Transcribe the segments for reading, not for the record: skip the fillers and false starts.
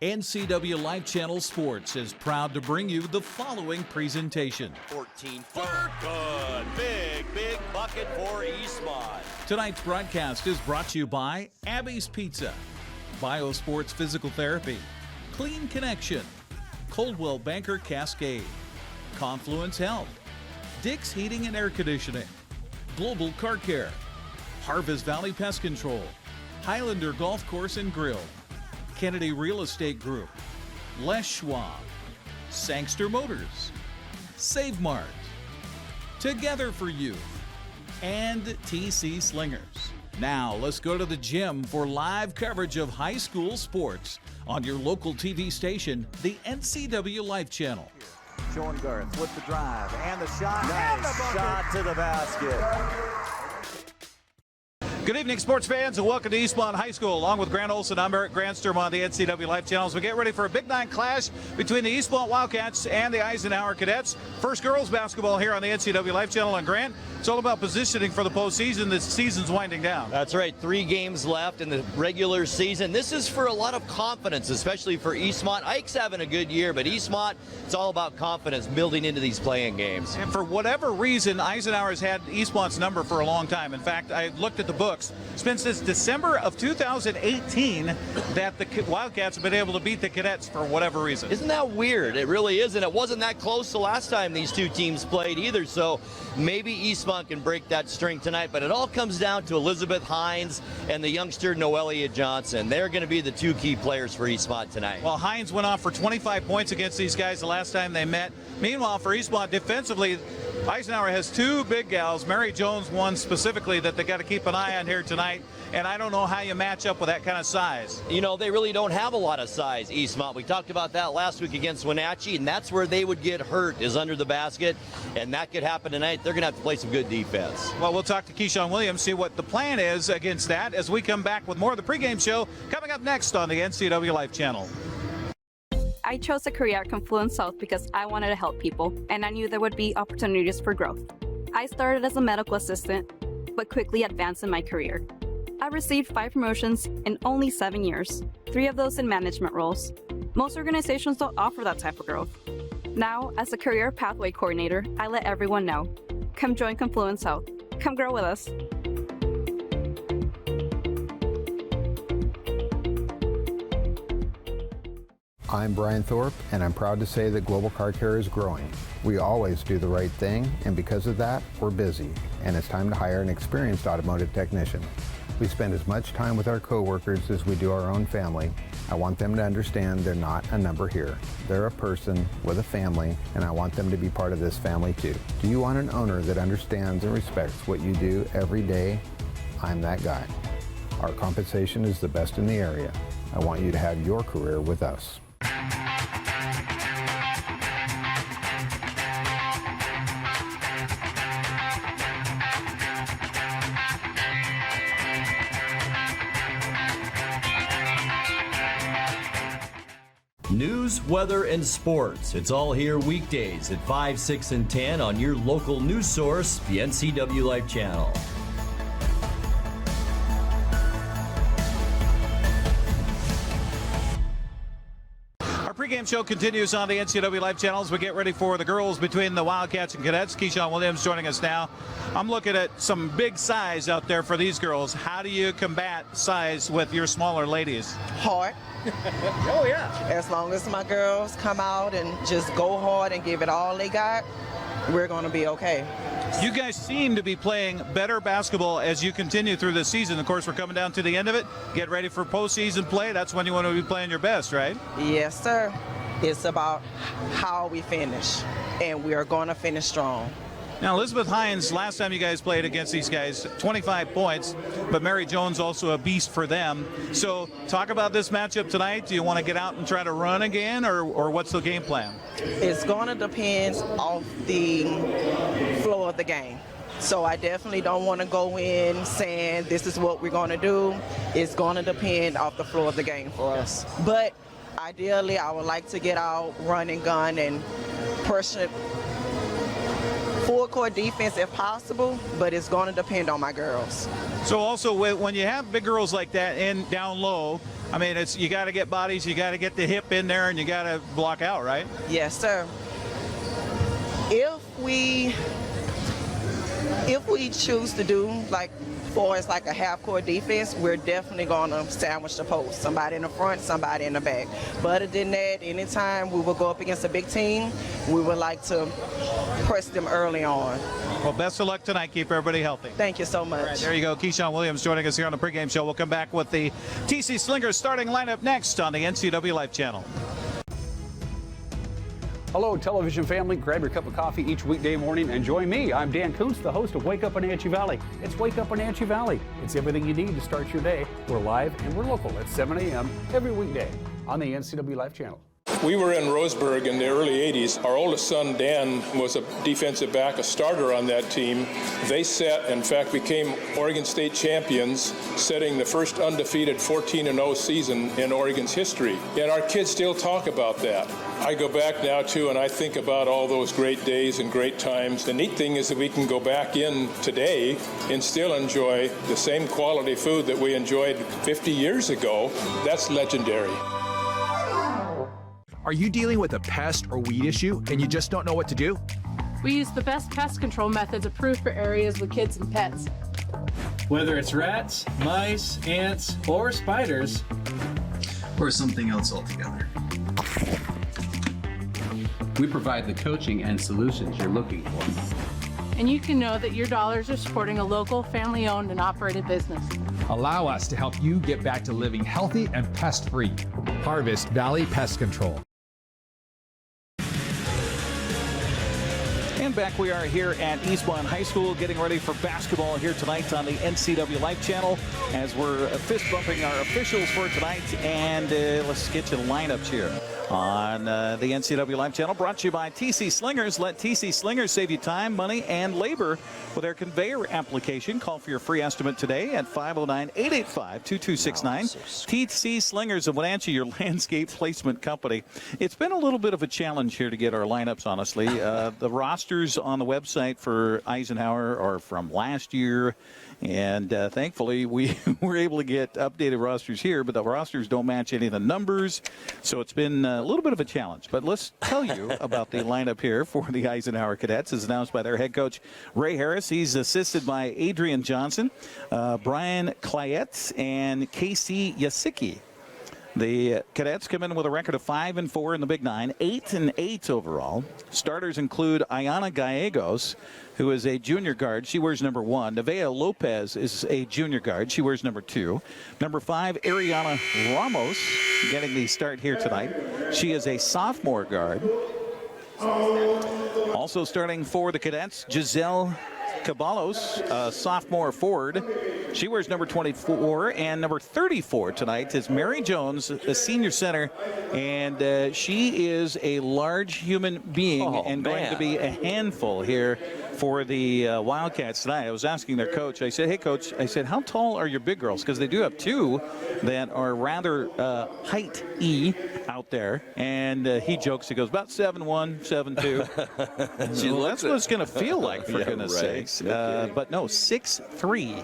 NCWLIFE Channel Sports is proud to bring you the following presentation. 14-foot. Good. Big bucket for Eastmont. Tonight's broadcast is brought to you by Abby's Pizza, Biosports Physical Therapy, Clean Connection, Coldwell Banker Cascade, Confluence Health, Dick's Heating and Air Conditioning, Global Car Care, Harvest Valley Pest Control, Highlander Golf Course and Grill, Kennedy Real Estate Group, Les Schwab, Sangster Motors, Save Mart, Together for You, and TC Slingers. Now let's go to the gym for live coverage of high school sports on your local TV station, the NCWLIFE Channel. Sean Garth with the drive and the shot. Nice shot to the basket. Good evening, sports fans, and welcome to Eastmont High School. Along with Grant Olson, I'm Eric Granstrom on the NCWLIFE channels. We get ready for a Big Nine clash between the Eastmont Wildcats and the Eisenhower Cadets. First girls basketball here on the NCWLIFE channel. And Grant, it's all about positioning for the postseason. The season's winding down. That's right. 3 games left in the regular season. This is for a lot of confidence, especially for Eastmont. Ike's having a good year, but Eastmont, it's all about confidence building into these playing games. And for whatever reason, Eisenhower has had Eastmont's number for a long time. In fact, I looked at the books. It's been since December of 2018 that the Wildcats have been able to beat the Cadets for whatever reason. Isn't that weird? It really is, and it wasn't that close the last time these two teams played either, so maybe Eastmont can break that string tonight, but it all comes down to Elizabeth Hines and the youngster Noelia Johnson. They're going to be the 2 key players for Eastmont tonight. Well, Hines went off for 25 points against these guys the last time they met. Meanwhile, for Eastmont defensively, Eisenhower has 2 big gals, Mary Jones one specifically that they got to keep an eye on here tonight, and I don't know how you match up with that kind of size. You know, they really don't have a lot of size, Eastmont. We talked about that last week against Wenatchee, and that's where they would get hurt, is under the basket, and that could happen tonight. They're going to have to play some good defense. Well, we'll talk to Keyshawn Williams, see what the plan is against that as we come back with more of the pregame show coming up next on the NCWLIFE channel. I chose a career at Confluence South because I wanted to help people, and I knew there would be opportunities for growth. I started as a medical assistant, but quickly advanced in my career. I received 5 promotions in only 7 years, 3 of those in management roles. Most organizations don't offer that type of growth. Now, as a career pathway coordinator, I let everyone know. Come join Confluence South. Come grow with us. I'm Brian Thorpe, and I'm proud to say that Global Car Care is growing. We always do the right thing, and because of that, we're busy, and it's time to hire an experienced automotive technician. We spend as much time with our coworkers as we do our own family. I want them to understand they're not a number here. They're a person with a family, and I want them to be part of this family too. Do you want an owner that understands and respects what you do every day? I'm that guy. Our compensation is the best in the area. I want you to have your career with us. News, weather, and sports. It's all here weekdays at 5, 6, and 10 on your local news source, the NCWLIFE channel. Pregame show continues on the NCWLIFE channel as we get ready for the girls between the Wildcats and Cadets. Keyshawn Williams joining us now. I'm looking at some big size out there for these girls. How do you combat size with your smaller ladies? Hard. Oh, yeah. As long as my girls come out and just go hard and give it all they got, we're going to be okay. You guys seem to be playing better basketball as you continue through this season. Of course, we're coming down to the end of it. Get ready for postseason play. That's when you want to be playing your best, right? Yes, sir. It's about how we finish, and we are going to finish strong. Now, Elizabeth Hines, last time you guys played against these guys, 25 points, but Mary Jones also a beast for them. So talk about this matchup tonight. Do you want to get out and try to run again, or what's the game plan? It's going to depend off the flow of the game. So I definitely don't want to go in saying this is what we're going to do. It's going to depend off the flow of the game for us. But ideally, I would like to get out, run and gun, and push full court defense if possible, but it's going to depend on my girls. So also when you have big girls like that and down low, I mean, it's you got to get bodies, you got to get the hip in there, and you got to block out, right? Yes, sir. If we choose to do like for as like a half-court defense, we're definitely going to sandwich the post. Somebody in the front, somebody in the back. But other than that, anytime we will go up against a big team, we would like to press them early on. Well, best of luck tonight. Keep everybody healthy. Thank you so much. All right, there you go. Keyshawn Williams joining us here on the pregame show. We'll come back with the TC Slingers starting lineup next on the NCWLIFE channel. Hello, television family. Grab your cup of coffee each weekday morning and join me. I'm Dan Kuntz, the host of Wake Up Wenatchee Valley. It's Wake Up Wenatchee Valley. It's everything you need to start your day. We're live and we're local at 7 a.m. every weekday on the NCWLIFE channel. We were in Roseburg in the early 80s. Our oldest son, Dan, was a defensive back, a starter on that team. They set, in fact, became Oregon State champions, setting the first undefeated 14-0 season in Oregon's history. And our kids still talk about that. I go back now, too, and I think about all those great days and great times. The neat thing is that we can go back in today and still enjoy the same quality food that we enjoyed 50 years ago. That's legendary. Are you dealing with a pest or weed issue and you just don't know what to do? We use the best pest control methods approved for areas with kids and pets. Whether it's rats, mice, ants, or spiders, or something else altogether, we provide the coaching and solutions you're looking for. And you can know that your dollars are supporting a local, family-owned and operated business. Allow us to help you get back to living healthy and pest-free. Harvest Valley Pest Control. And back we are here at Eastmont High School getting ready for basketball here tonight on the NCWLIFE channel as we're fist bumping our officials for tonight. And let's get to the lineups here on the NCWLIFE channel, brought to you by TC Slingers. Let TC Slingers save you time, money, and labor with their conveyor application. Call for your free estimate today at 509-885-2269. TC Slingers of Wenatchee, your landscape placement company. It's been a little bit of a challenge here to get our lineups, honestly. The rosters on the website for Eisenhower are from last year. And thankfully, we were able to get updated rosters here, but the rosters don't match any of the numbers. So it's been a little bit of a challenge. But let's tell you about the lineup here for the Eisenhower Cadets, as announced by their head coach, Ray Harris. He's assisted by Adrian Johnson, Brian Clayette, and Casey Yasicki. The Cadets come in with a record of 5-4 in the Big Nine, 8-8 overall. Starters include Ayana Gallegos, who is a junior guard. She wears number 1. Nevaeh Lopez is a junior guard. She wears number 2. Number 5, Ariana Ramos, getting the start here tonight. She is a sophomore guard. Also starting for the Cadets, Giselle Caballos, a sophomore forward. She wears number 24, and number 34 tonight is Mary Jones, a senior center, and she is a large human being going to be a handful here for the Wildcats tonight. I was asking their coach, I said, hey, coach, I said, how tall are your big girls? Because they do have 2 that are rather height-y out there, and he jokes, he goes, about 7'1", 7'2". Well, that's what it's going to feel like, for goodness sakes. But no, 6'3".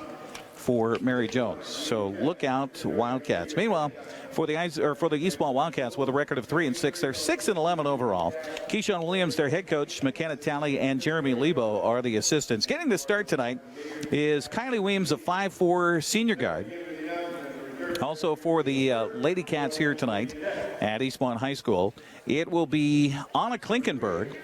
For Mary Jones. So look out, Wildcats. Meanwhile, for the Eastmont Wildcats with a record of 3-6, they're 6-11 overall. Keyshawn Williams, their head coach, McKenna Talley, and Jeremy Lebo are the assistants. Getting the start tonight is Kylie Weems, a 5'4" senior guard. Also for the Lady Cats here tonight at Eastmont High School, it will be Anna Klinkenberg.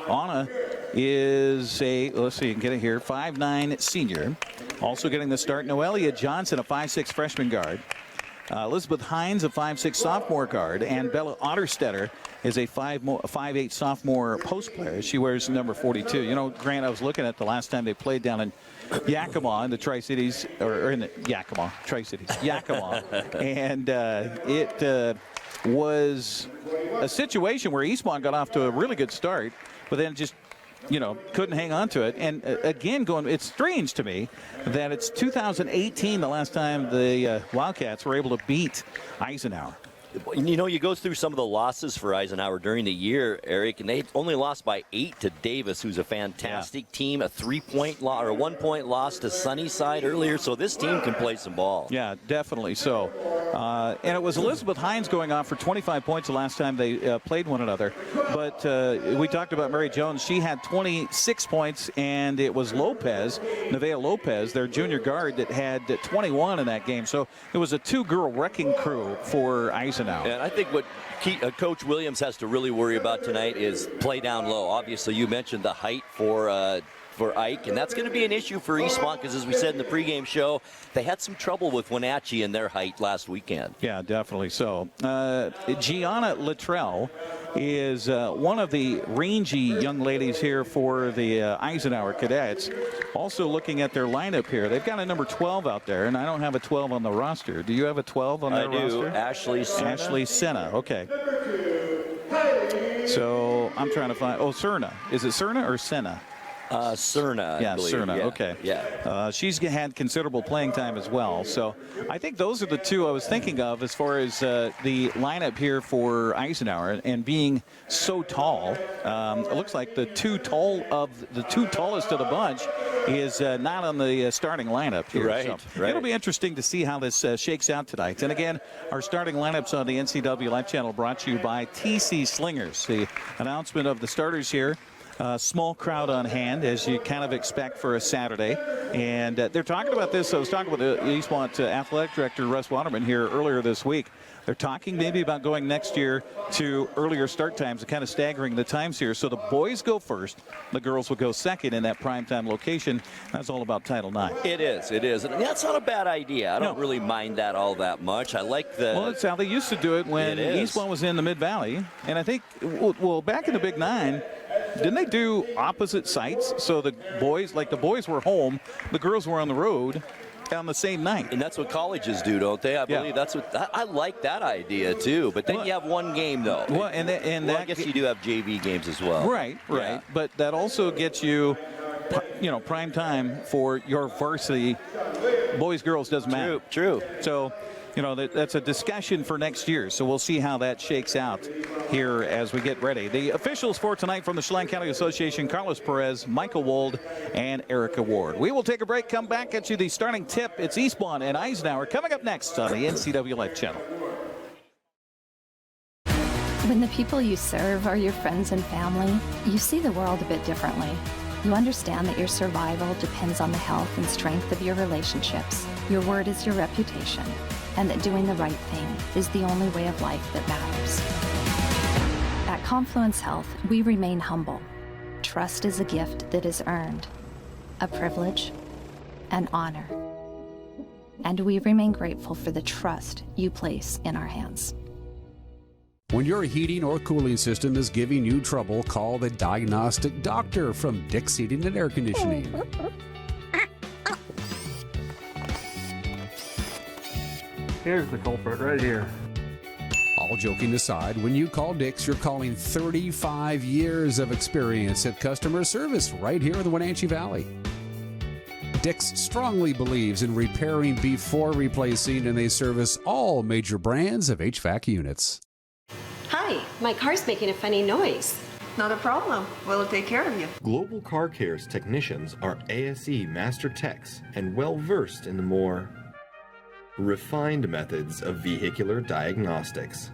Anna is a, let's see, get it here, 5'9" senior. Also getting the start, Noelia Johnson, a 5'6" freshman guard. Elizabeth Hines, a 5'6" sophomore guard. And Bella Otterstetter is a 5'8" sophomore post player. She wears number 42. You know, Grant, I was looking at the last time they played down in Yakima in the Tri-Cities, or in the Yakima, Tri-Cities, Yakima. And it was a situation where Eastmont got off to a really good start, but then just, you know, couldn't hang on to it. And again, it's strange to me that it's 2018, the last time the Wildcats were able to beat Eisenhower. You know, you go through some of the losses for Eisenhower during the year, Eric, and they only lost by 8 to Davis, who's a fantastic team. A 3-point loss or a 1-point loss to Sunnyside earlier. So this team can play some ball. Yeah, definitely so. And it was Elizabeth Hines going off for 25 points the last time they played one another. But we talked about Mary Jones. She had 26 points, and it was Nevaeh Lopez, their junior guard, that had 21 in that game. So it was a two-girl wrecking crew for Eisenhower. And I think what Coach Williams has to really worry about tonight is play down low. Obviously, you mentioned the height for Ike, and that's going to be an issue for Eastmont because, as we said in the pregame show, they had some trouble with Wenatchee in their height last weekend. Yeah, definitely so. Gianna Luttrell is one of the rangy young ladies here for the Eisenhower Cadets. Also looking at their lineup here, they've got a number 12 out there, and I don't have a 12 on the roster. Do you have a 12 on their roster? Ashley Senna. Ashley Senna, okay. So I'm trying to find, Cerna. Is it Cerna or Senna? Cerna, I believe. Cerna, yeah. okay. Yeah. She's had considerable playing time as well. So I think those are the two I was thinking of as far as the lineup here for Eisenhower. And being so tall, it looks like the two tallest of the bunch is not on the starting lineup here. Right, so right. It'll be interesting to see how this shakes out tonight. And again, our starting lineups on the NCWLIFE channel brought to you by TC Slingers. The announcement of the starters here. Small crowd on hand, as you kind of expect for a Saturday. And they're talking about this. I was talking with the Eastmont Athletic Director, Russ Waterman, here earlier this week. They're talking maybe about going next year to earlier start times and kind of staggering the times here. So the boys go first. The girls will go second in that primetime location. That's all about Title IX. It is. And that's not a bad idea. I don't really mind that all that much. I like the... Well, it's how they used to do it when Eastmont was in the Mid-Valley. And I think, well, back in the Big Nine, didn't they do opposite sites? So the boys were home, the girls were on the road on the same night. And that's what colleges do, don't they? I believe that's what I like that idea too. But then you have one game though. Well, I guess you do have JV games as well. Right. Yeah. But that also gets you, prime time for your varsity. Boys, girls, doesn't matter. True. So, that's a discussion for next year. So we'll see how that shakes out here as we get ready. The officials for tonight from the Chelan County Association: Carlos Perez, Michael Wold, and Erica Ward. We will take a break, come back at you the starting tip. It's Eastmont and Eisenhower coming up next on the NCWLIFE channel. When the people you serve are your friends and family, you see the world a bit differently. You understand that your survival depends on the health and strength of your relationships. Your word is your reputation, and that doing the right thing is the only way of life that matters. At Confluence Health, we remain humble. Trust is a gift that is earned, a privilege, an honor. And we remain grateful for the trust you place in our hands. When your heating or cooling system is giving you trouble, call the diagnostic doctor from Dick's Heating and Air Conditioning. Here's the culprit right here. All joking aside, when you call Dick's, you're calling 35 years of experience at customer service right here in the Wenatchee Valley. Dick's strongly believes in repairing before replacing, and they service all major brands of HVAC units. Hi, my car's making a funny noise. Not a problem. We'll take care of you. Global Car Care's technicians are ASE Master Techs and well-versed in the more refined methods of vehicular diagnostics.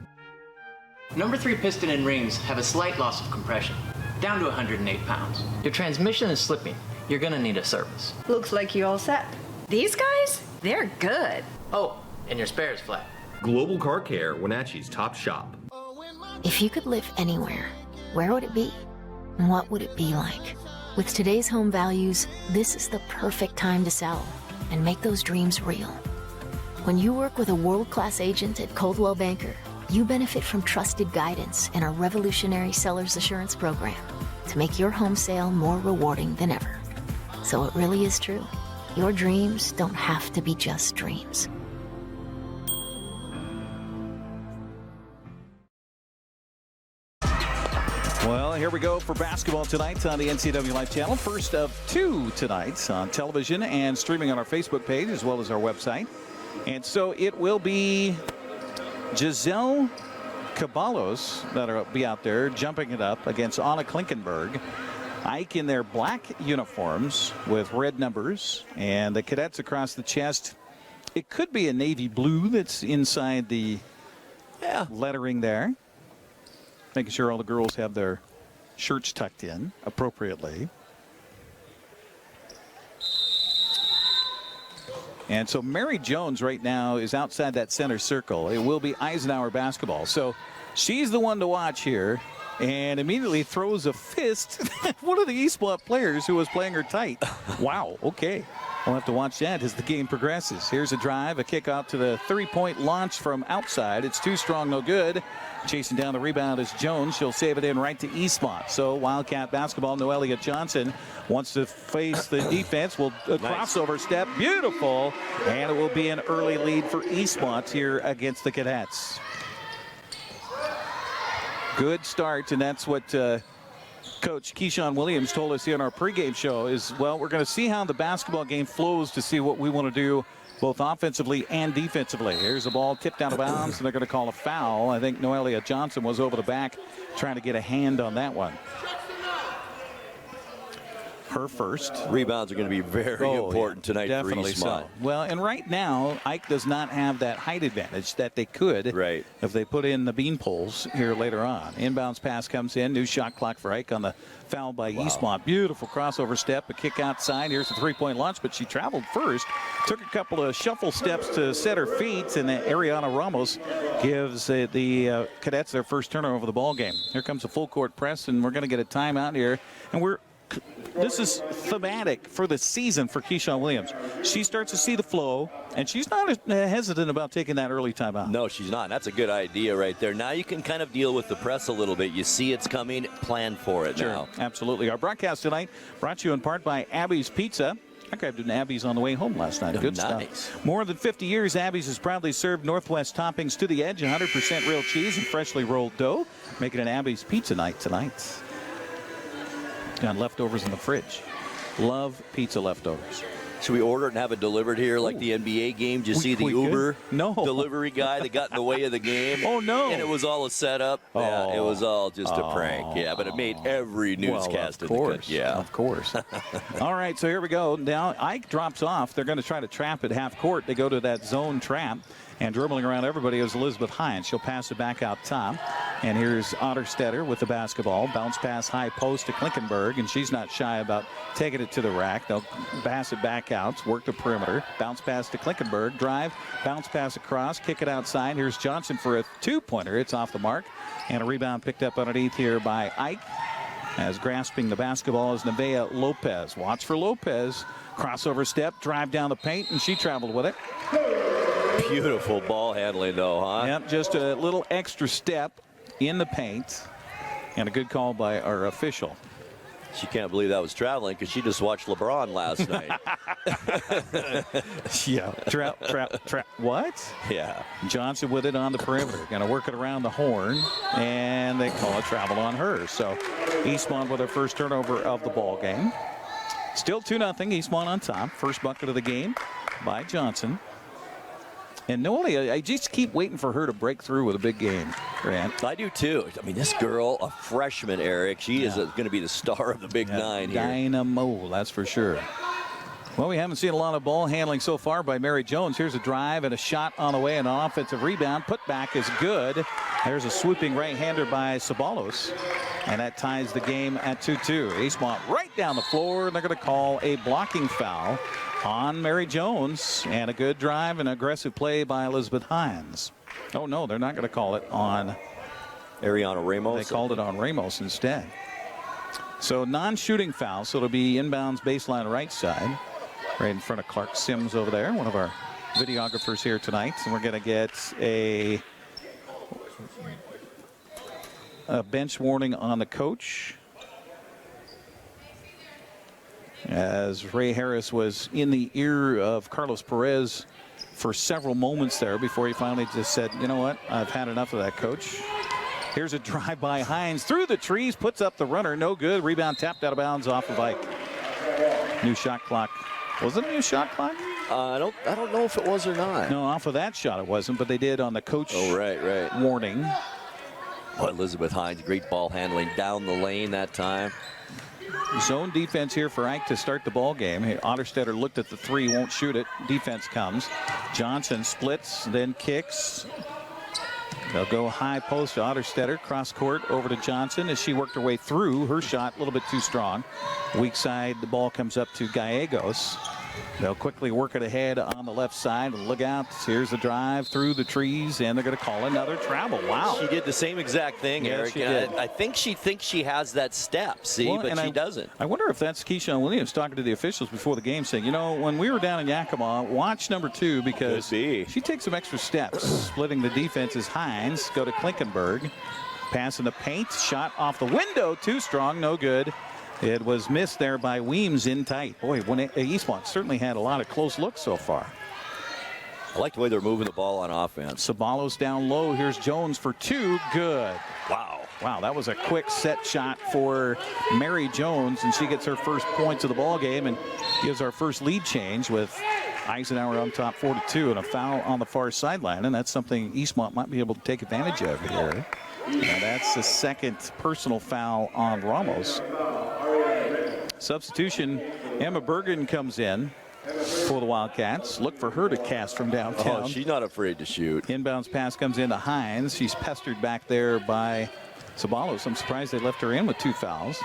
Number 3 piston and rings have a slight loss of compression, down to 108 pounds. Your transmission is slipping. You're gonna need a service. Looks like you all set. These guys? They're good. Oh, and your spare is flat. Global Car Care, Wenatchee's top shop. If you could live anywhere, where would it be? And what would it be like? With today's home values, this is the perfect time to sell and make those dreams real. When you work with a world-class agent at Coldwell Banker, you benefit from trusted guidance and our revolutionary Seller's Assurance program to make your home sale more rewarding than ever. So it really is true. Your dreams don't have to be just dreams. Well, here we go for basketball tonight on the NCWLIFE channel. First of 2 tonights on television and streaming on our Facebook page as well as our website. And so it will be Giselle Caballos that'll be out there jumping it up against Anna Klinkenberg. Ike in their black uniforms with red numbers, and the Cadets across the chest It could be a navy blue that's inside the lettering there. Making sure all the girls have their shirts tucked in appropriately. And so Mary Jones right now is outside that center circle. It will be Eisenhower basketball. So she's the one to watch here, and immediately throws a fist at one of the Eastmont players who was playing her tight. Wow, okay. We'll have to watch that as the game progresses. Here's a drive, a kick out to the three-point launch from outside. It's too strong, no good. Chasing down the rebound is Jones. She'll save it in right to Eastmont. So Wildcat basketball, Noelia Johnson wants to face the defense. Will crossover step, beautiful. And it will be an early lead for Eastmont here against the Cadets. Good start, and that's what Coach Keyshawn Williams told us here in our pregame show is, well, we're going to see how the basketball game flows to see what we want to do both offensively and defensively. Here's the ball tipped out of bounds, and they're going to call a foul. I think Noelia Johnson was over the back trying to get a hand on that one. Her first. Rebounds are going to be very important tonight for Eastmont. So. Well, and right now, Ike does not have that height advantage that they could if they put in the bean poles here later on. Inbounds pass comes in. New shot clock for Ike on the foul by Eastmont. Beautiful crossover step, a kick outside. Here's the three-point launch, but she traveled first. Took a couple of shuffle steps to set her feet, and Ariana Ramos gives the Cadets their first turnover of the ball game. Here comes a full court press, and we're going to get a timeout here. And this is thematic for the season for Keyshawn Williams. She starts to see the flow, and she's not hesitant about taking that early timeout. No, she's not. That's a good idea right there. Now you can kind of deal with the press a little bit. You see it's coming, plan for it now. Absolutely. Our broadcast tonight brought to you in part by Abby's Pizza. I grabbed an Abby's on the way home last night. Good stuff. More than 50 years, Abby's has proudly served Northwest toppings to the edge, 100% real cheese and freshly rolled dough. Make it an Abby's Pizza night tonight. Got leftovers in the fridge. Love pizza leftovers. Should we order it and have it delivered here like the NBA game? Did you see the Uber delivery guy that got in the way of the game? Oh, no. And it was all a setup. Yeah, it was all just a prank. Yeah, but it made every newscast in the country. Yeah, of course. All right, so here we go. Now Ike drops off. They're going to try to trap at half court. They go to that zone trap. And dribbling around everybody is Elizabeth Hines. She'll pass it back out top. And here's Otterstetter with the basketball. Bounce pass high post to Klinkenberg. And she's not shy about taking it to the rack. They'll pass it back out. Work the perimeter. Bounce pass to Klinkenberg. Drive. Bounce pass across. Kick it outside. Here's Johnson for a two-pointer. It's off the mark. And a rebound picked up underneath here by Ike. As grasping the basketball is Nevaeh Lopez. Watch for Lopez. Crossover step. Drive down the paint. And she traveled with it. Beautiful ball handling, though, huh? Yep, just a little extra step in the paint, and a good call by our official. She can't believe that was traveling because she just watched LeBron last night. Yeah, trap. What? Yeah. Johnson with it on the perimeter. Going to work it around the horn, and they call a travel on her. So Eastmont with their first turnover of the ball game. Still 2-0, Eastmont on top. First bucket of the game by Johnson. And Noelia, I just keep waiting for her to break through with a big game, Grant. I do, too. I mean, this girl, a freshman, Eric, she is going to be the star of the Big Nine here. Dynamo, that's for sure. Well, we haven't seen a lot of ball handling so far by Mary Jones. Here's a drive and a shot on the way, and an offensive rebound. Putback is good. There's a swooping right-hander by Sabalos, and that ties the game at 2-2. Eastmont right down the floor, and they're going to call a blocking foul on Mary Jones, and a good drive and aggressive play by Elizabeth Hines. Oh, no, they're not going to call it on Ariana Ramos. They called it on Ramos instead. So non-shooting foul, so it'll be inbounds baseline right side, right in front of Clark Sims over there, one of our videographers here tonight. And we're going to get a bench warning on the coach, as Ray Harris was in the ear of Carlos Perez for several moments there before he finally just said, you know what, I've had enough of that, coach. Here's a drive by Hines through the trees, puts up the runner, no good. Rebound tapped out of bounds off of Ike. New shot clock. Was it a new shot clock? I don't know if it was or not. No, off of that shot it wasn't, but they did on the coach warning. Well, Elizabeth Hines, great ball handling down the lane that time. Zone defense here for Ike to start the ball game. Otterstetter looked at the three, won't shoot it. Defense comes. Johnson splits, then kicks. They'll go high post to Otterstetter, cross court over to Johnson as she worked her way through. Her shot a little bit too strong. Weak side, the ball comes up to Gallegos. They'll quickly work it ahead on the left side. Look out. Here's the drive through the trees, and they're going to call another travel. Wow. She did the same exact thing, Yeah, Eric. she did. I think she thinks she has that step, but she doesn't. I wonder if that's Keyshawn Williams talking to the officials before the game saying, you know, when we were down in Yakima, watch number 2 because she takes some extra steps. Splitting the defense is Hines. Go to Klinkenberg. Pass in the paint. Shot off the window. Too strong. No good. It was missed there by Weems in tight. Boy, Eastmont certainly had a lot of close looks so far. I like the way they're moving the ball on offense. Sabalos down low. Here's Jones for 2. Good. Wow. Wow, that was a quick set shot for Mary Jones, and she gets her first points of the ball game and gives our first lead change with Eisenhower on top 4-2 and a foul on the far sideline, and that's something Eastmont might be able to take advantage of here. Now that's the second personal foul on Ramos. Substitution, Emma Bergen comes in for the Wildcats. Look for her to cast from downtown. Oh, she's not afraid to shoot. Inbounds pass comes into Hines. She's pestered back there by Sabalos. I'm surprised they left her in with 2 fouls.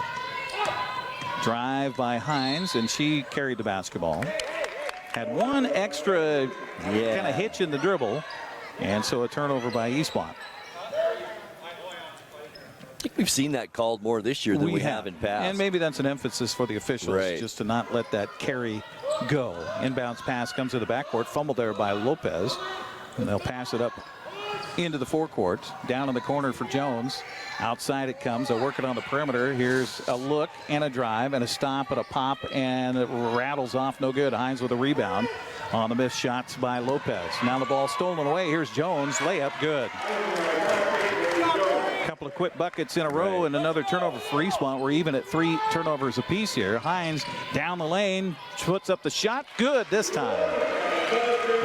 Drive by Hines, and she carried the basketball. Had one extra kind of hitch in the dribble, and so a turnover by Eastmont. I think we've seen that called more this year than we have in past. And maybe that's an emphasis for the officials, just to not let that carry go. Inbounds pass comes to the backcourt, fumbled there by Lopez. And they'll pass it up into the forecourt. Down in the corner for Jones. Outside it comes. They'll work it on the perimeter. Here's a look and a drive and a stop and a pop, and it rattles off. No good. Hines with a rebound on the missed shots by Lopez. Now the ball stolen away. Here's Jones. Layup good. Couple of quick buckets in a row and another turnover for Eastmont. We're even at 3 turnovers apiece here. Hines down the lane, puts up the shot. Good this time.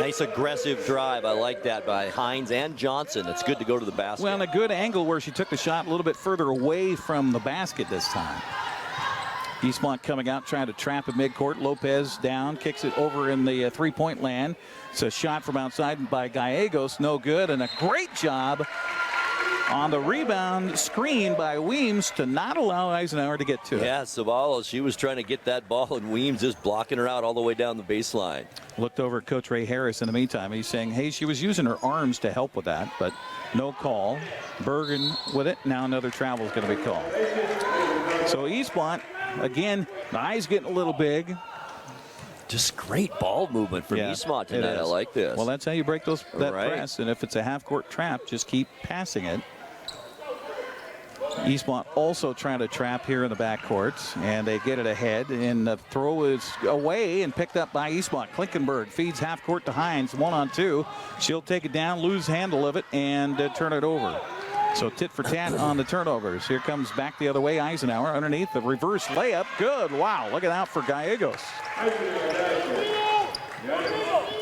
Nice aggressive drive. I like that by Hines and Johnson. It's good to go to the basket. Well, and a good angle where she took the shot a little bit further away from the basket this time. Eastmont coming out trying to trap at midcourt. Lopez down, kicks it over in the three-point land. It's a shot from outside by Gallegos. No good, and a great job on the rebound screen by Weems to not allow Eisenhower to get to it. Yeah, Sabalos, she was trying to get that ball, and Weems just blocking her out all the way down the baseline. Looked over at Coach Ray Harris in the meantime. He's saying, hey, she was using her arms to help with that, but no call. Bergen with it. Now another travel is going to be called. So Eastmont, again, the eye's getting a little big. Just great ball movement from Eastmont tonight. I like this. Well, that's how you break that press, and if it's a half-court trap, just keep passing it. Eastmont also trying to trap here in the backcourt, and they get it ahead, and the throw is away and picked up by Eastmont. Klinkenberg feeds half court to Hines, 1-on-2. She'll take it down, lose handle of it, and turn it over. So tit for tat on the turnovers. Here comes back the other way Eisenhower underneath the reverse layup. Good. Wow. Look out for Gallegos.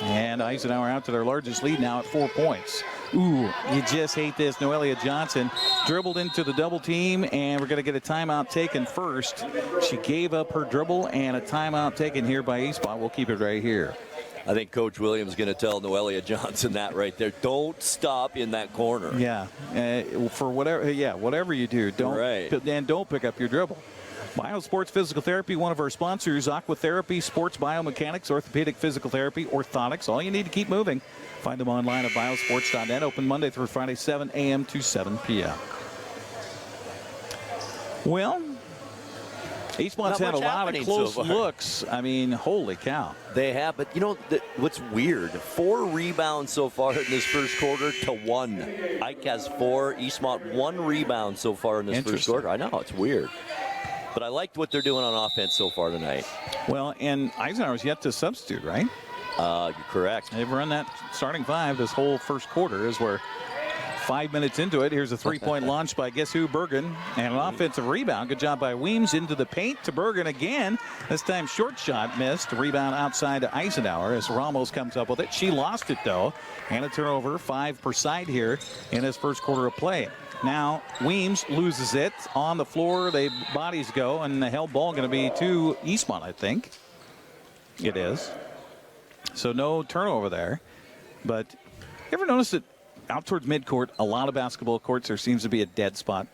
And Eisenhower out to their largest lead now at 4 points. Ooh, you just hate this. Noelia Johnson dribbled into the double team, and we're going to get a timeout taken first. She gave up her dribble, and a timeout taken here by Eastmont. We'll keep it right here. I think Coach Williams is going to tell Noelia Johnson that right there. Don't stop in that corner. Yeah, for whatever you do, don't pick up your dribble. Biosports Physical Therapy, one of our sponsors. Aquatherapy, sports biomechanics, orthopedic physical therapy, orthotics. All you need to keep moving. Find them online at biosports.net. Open Monday through Friday, 7 a.m. to 7 p.m. Well, Eastmont's had a lot of close looks. I mean, holy cow. They have, but you know what's weird? 4 rebounds so far in this first quarter to 1. Ike has 4. Eastmont 1 rebound so far in this first quarter. I know, it's weird. But I liked what they're doing on offense so far tonight. Well, and Eisenhower's yet to substitute, right? You're correct. They've run that starting 5 this whole first quarter as we're 5 minutes into it. Here's a three-point launch by guess who? Bergen. And an offensive rebound. Good job by Weems into the paint to Bergen again. This time short shot missed. Rebound outside to Eisenhower as Ramos comes up with it. She lost it though. And a turnover, 5 per side here in his first quarter of play. Now Weems loses it on the floor. They bodies go, and the held ball going to be to Eastmont, I think. It is. So no turnover there. But you ever notice that out towards midcourt, a lot of basketball courts, there seems to be a dead spot?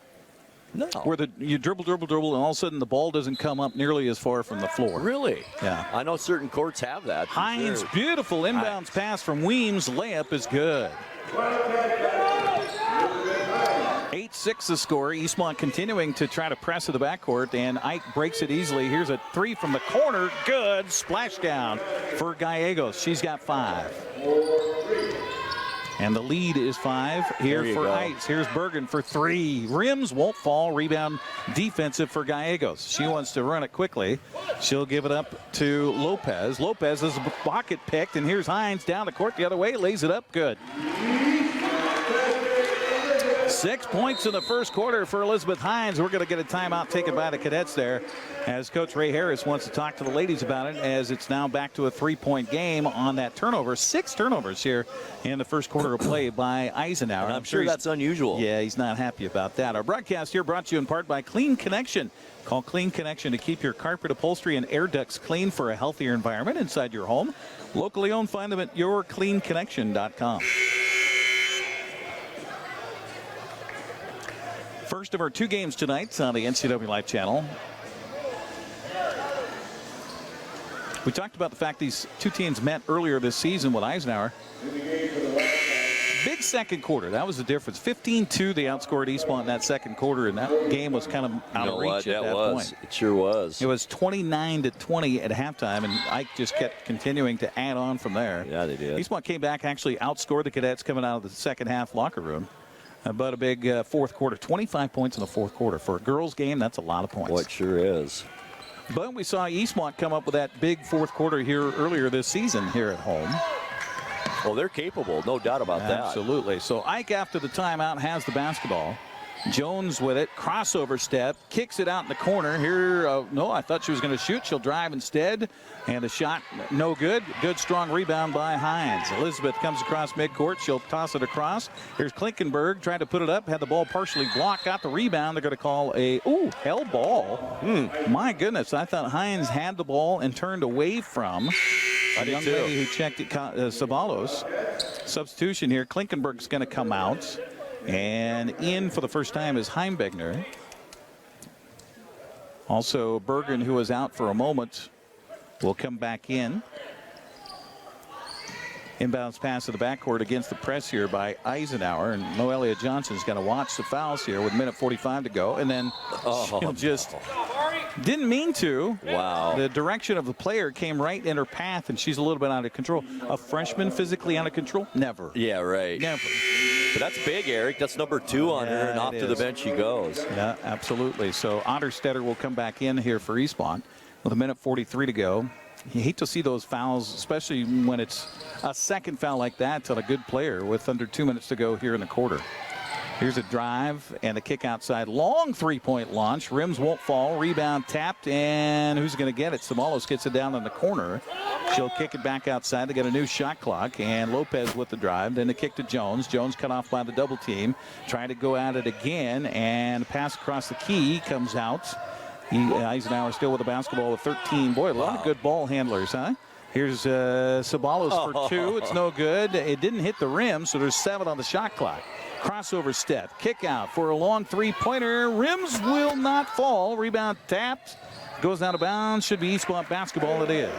No. Where you dribble, and all of a sudden the ball doesn't come up nearly as far from the floor. Really? Yeah. I know certain courts have that. Hines, sure. beautiful inbounds pass from Weems. Layup is good. 8-6 the score. Eastmont continuing to try to press to the backcourt, and Ike breaks it easily. Here's a three from the corner. Good. Splashdown for Gallegos. She's got 5. And the lead is 5 here for Ice. Here's Bergen for 3. Rims won't fall. Rebound defensive for Gallegos. She wants to run it quickly. She'll give it up to Lopez. Lopez is a pocket picked, and here's Hines down the court the other way. Lays it up. Good. 6 points in the first quarter for Elizabeth Hines. We're going to get a timeout taken by the Cadets there, as Coach Ray Harris wants to talk to the ladies about it, as it's now back to a 3-point game on that turnover. 6 turnovers here in the first quarter of play by Eisenhower. I'm sure that's unusual. Yeah, he's not happy about that. Our broadcast here brought to you in part by Clean Connection. Call Clean Connection to keep your carpet, upholstery, and air ducts clean for a healthier environment inside your home. Locally owned. Find them at yourcleanconnection.com. First of our 2 games tonight on the NCWLIFE channel. We talked about the fact these 2 teams met earlier this season with Eisenhower. Big second quarter. That was the difference. 15-2 they outscored Eastmont in that second quarter, and that game was kind of out of reach at that point. It sure was. It was 29-20 at halftime, and Ike just kept continuing to add on from there. Yeah, they did. Eastmont came back, actually outscored the Cadets coming out of the second half locker room. But a big fourth quarter, 25 points in the fourth quarter. For a girls' game, that's a lot of points. Well, it sure is. But we saw Eastmont come up with that big fourth quarter here earlier this season here at home. Well, they're capable, no doubt about that. Absolutely. So Ike, after the timeout, has the basketball. Jones with it, crossover step, kicks it out in the corner. Here, no, I thought she was going to shoot. She'll drive instead. And the shot, no good. Good, strong rebound by Hines. Elizabeth comes across midcourt. She'll toss it across. Here's Klinkenberg trying to put it up. Had the ball partially blocked. Got the rebound. They're going to call a, held ball. My goodness. I thought Hines had the ball and turned away from a young lady who checked it, Sabalos. Substitution here. Klinkenberg's going to come out. And in for the first time is Heimbegner. Also, Bergen, who was out for a moment, will come back in. Inbounds pass to the backcourt against the press here by Eisenhower. And Noelia Johnson's going to watch the fouls here with 1:45 to go. And then she'll just didn't mean to. Wow. The direction of the player came right in her path, and she's a little bit out of control. A freshman physically out of control? Never. Yeah, right. Never. But that's big, Eric. That's number 2 on her, and off to the bench she goes. Yeah, absolutely. So Otterstetter will come back in here for Eastmont with 1:43 to go. You hate to see those fouls, especially when it's a second foul like that on a good player with under 2 minutes to go here in the quarter. Here's a drive and a kick outside. Long 3-point launch. Rims won't fall. Rebound tapped, and who's going to get it? Samalos gets it down in the corner. She'll kick it back outside. They got a new shot clock, and Lopez with the drive. Then the kick to Jones. Jones cut off by the double team. Trying to go at it again, and pass across the key comes out. Eisenhower still with the basketball with 13. Boy, a lot of good ball handlers, huh? Here's Sabalos for 2. It's no good. It didn't hit the rim, so there's 7 on the shot clock. Crossover step, kick out for a long 3-pointer. Rims will not fall. Rebound tapped. Goes out of bounds. Should be Eastmont basketball. It is.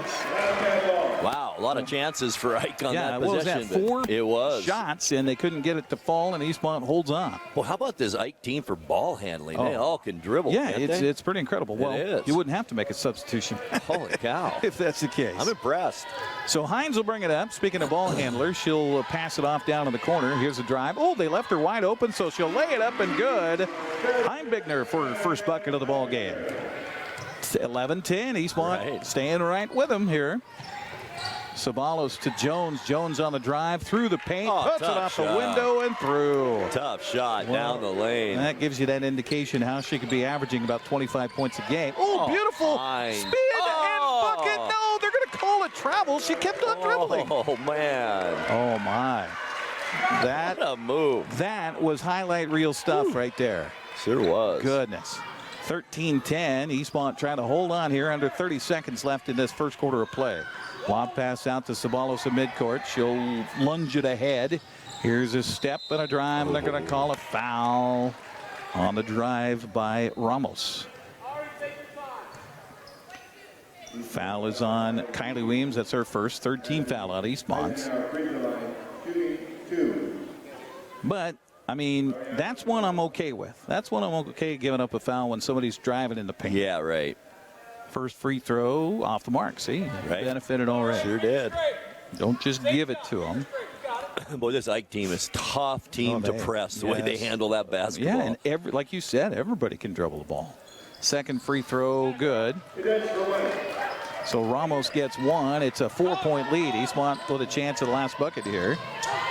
Wow, a lot of chances for Ike on that possession. possession. Four it was shots, and they couldn't get it to fall, and Eastmont holds on. Well, how about this Ike team for ball handling? They all can dribble. Yeah, can't it's pretty incredible. Well, it is. You wouldn't have to make a substitution. Holy cow. If that's the case. I'm impressed. So Hines will bring it up. Speaking of ball handlers, she'll pass it off down in the corner. Here's a drive. Oh, they left her wide open, so she'll lay it up and good. Heimbigner for her first bucket of the ball game. 11-10. Eastmont staying right with them here. Sabalos to Jones. Jones on the drive through the paint. Puts it off the window and through. Tough shot down the lane. That gives you that indication how she could be averaging about 25 points a game. Oh, beautiful spin and bucket. No, they're going to call it travel. She kept on dribbling. Oh, man. Oh, my. What a move. That was highlight reel stuff right there. Sure was. Goodness. 13-10. Eastmont trying to hold on here under 30 seconds left in this first quarter of play. Lob pass out to Ceballos in midcourt. She'll lunge it ahead. Here's a step and a drive. They're going to call a foul on the drive by Ramos. Foul is on Kylie Weems. That's her first. Third team foul on Eastmont. But, I mean, that's one I'm okay with. That's one I'm okay giving up a foul when somebody's driving in the paint. Yeah, right. First free throw off the mark. See, right. Benefited already. Sure did. Don't just give it to them. Boy, this Ike team is a tough team to press, the way they handle that basketball. Yeah, and like you said, everybody can dribble the ball. Second free throw, good. So Ramos gets one. It's a 4-point lead. Eastmont with a chance at the last bucket here.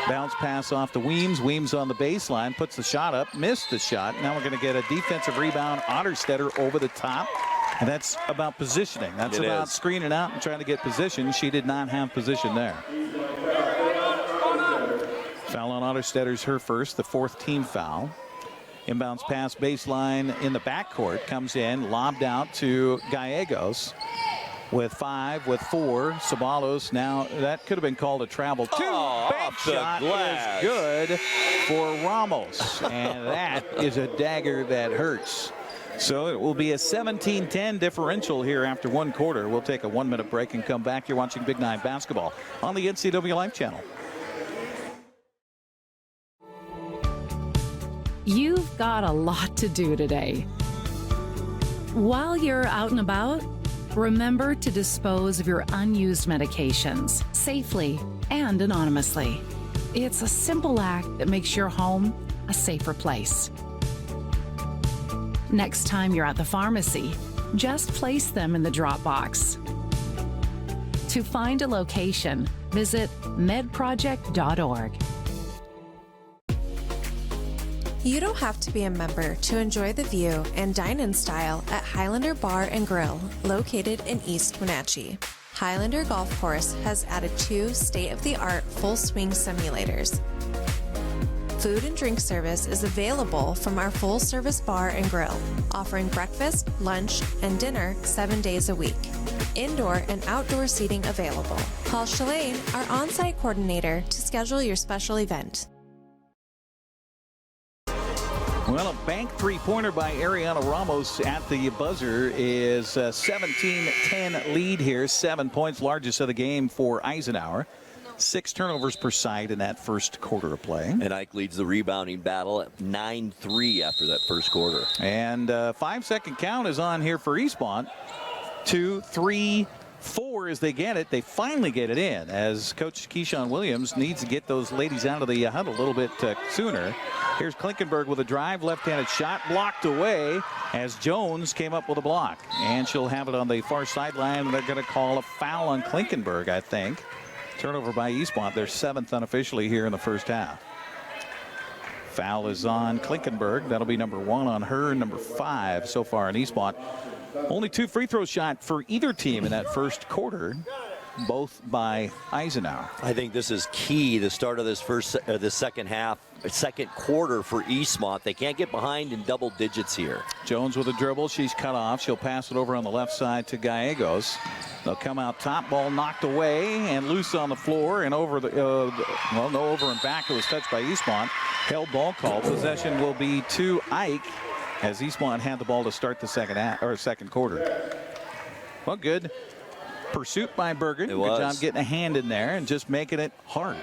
Bounce pass off to Weems. Weems on the baseline, puts the shot up, missed the shot. Now we're going to get a defensive rebound. Otterstetter over the top. And that's about positioning. That's about screening out and trying to get position. She did not have position there. Foul on Otterstetter's her first, the fourth team foul. Inbounds pass baseline in the backcourt. Comes in, lobbed out to Gallegos. With 5, with 4, Ceballos now, that could have been called a travel. Bank shot is good for Ramos. And that is a dagger that hurts. So it will be a 17-10 differential here after one quarter. We'll take a 1-minute break and come back. You're watching Big 9 basketball on the NCWLIFE channel. You've got a lot to do today. While you're out and about, remember to dispose of your unused medications safely and anonymously. It's a simple act that makes your home a safer place. Next time you're at the pharmacy, just place them in the drop box. To find a location, visit medproject.org. You don't have to be a member to enjoy the view and dine in style at Highlander Bar and Grill, located in East Wenatchee. Highlander Golf Course has added 2 state-of-the-art full swing simulators. Food and drink service is available from our full-service bar and grill, offering breakfast, lunch, and dinner 7 days a week. Indoor and outdoor seating available. Call Shalane, our on-site coordinator, to schedule your special event. Well, a bank three-pointer by Ariana Ramos at the buzzer is a 17-10 lead here. 7 points, largest of the game for Eisenhower. 6 turnovers per side in that first quarter of play. And Ike leads the rebounding battle at 9-3 after that first quarter. And 5-second count is on here for Eastmont. 2, 3, 4 as they get it. They finally get it in as Coach Keyshawn Williams needs to get those ladies out of the huddle a little bit sooner. Here's Klinkenberg with a drive, left-handed shot, blocked away as Jones came up with a block. And she'll have it on the far sideline. They're going to call a foul on Klinkenberg, I think. Turnover by Eastmont, their 7th unofficially here in the first half. Foul is on Klinkenberg. That'll be number 1 on her, number 5 so far in Eastmont. Only 2 free throw shot for either team in that first quarter, both by Eisenhower. I think this is key, the start of this second quarter for Eastmont. They can't get behind in double digits here. Jones with a dribble. She's cut off. She'll pass it over on the left side to Gallegos. They'll come out top, ball knocked away and loose on the floor and over the, no over and back. It was touched by Eastmont. Held ball call. Possession will be to Ike as Eastmont had the ball to start the second quarter. Well, good pursuit by Bergen. Good job getting a hand in there and just making it hard.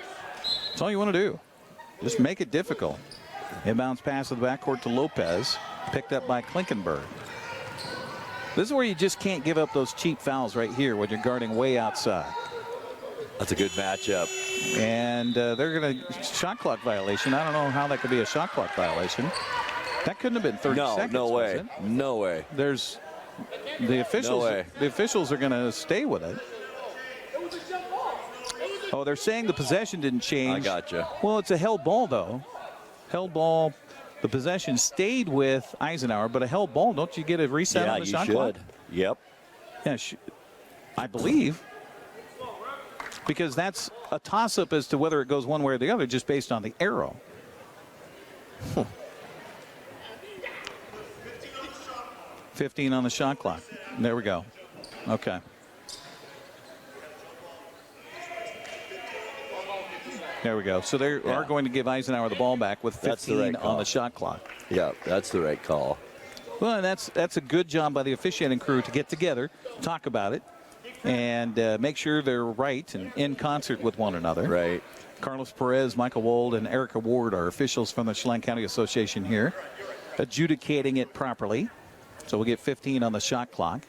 That's all you want to do. Just make it difficult. Inbounds pass to the backcourt to Lopez. Picked up by Klinkenberg. This is where you just can't give up those cheap fouls right here when you're guarding way outside. That's a good matchup. And they're going to shot clock violation. I don't know how that could be a shot clock violation. That couldn't have been 30 seconds. No way. Was it? No way. There's the officials. No way. The officials are going to stay with it. Oh, they're saying the possession didn't change. I gotcha. Well, it's a held ball, though. Held ball. The possession stayed with Eisenhower, but a held ball, don't you get a reset on the shot clock? Yep. Yeah, I believe. because that's a toss-up as to whether it goes one way or the other just based on the arrow. 15 on the shot clock. There we go. Okay. There we go. So they are going to give Eisenhower the ball back with 15 on the shot clock. Yeah, that's the right call. Well, and that's a good job by the officiating crew to get together, talk about it, and make sure they're right and in concert with one another. Right. Carlos Perez, Michael Wold, and Erica Ward are officials from the Chelan County Association here, adjudicating it properly. So we'll get 15 on the shot clock.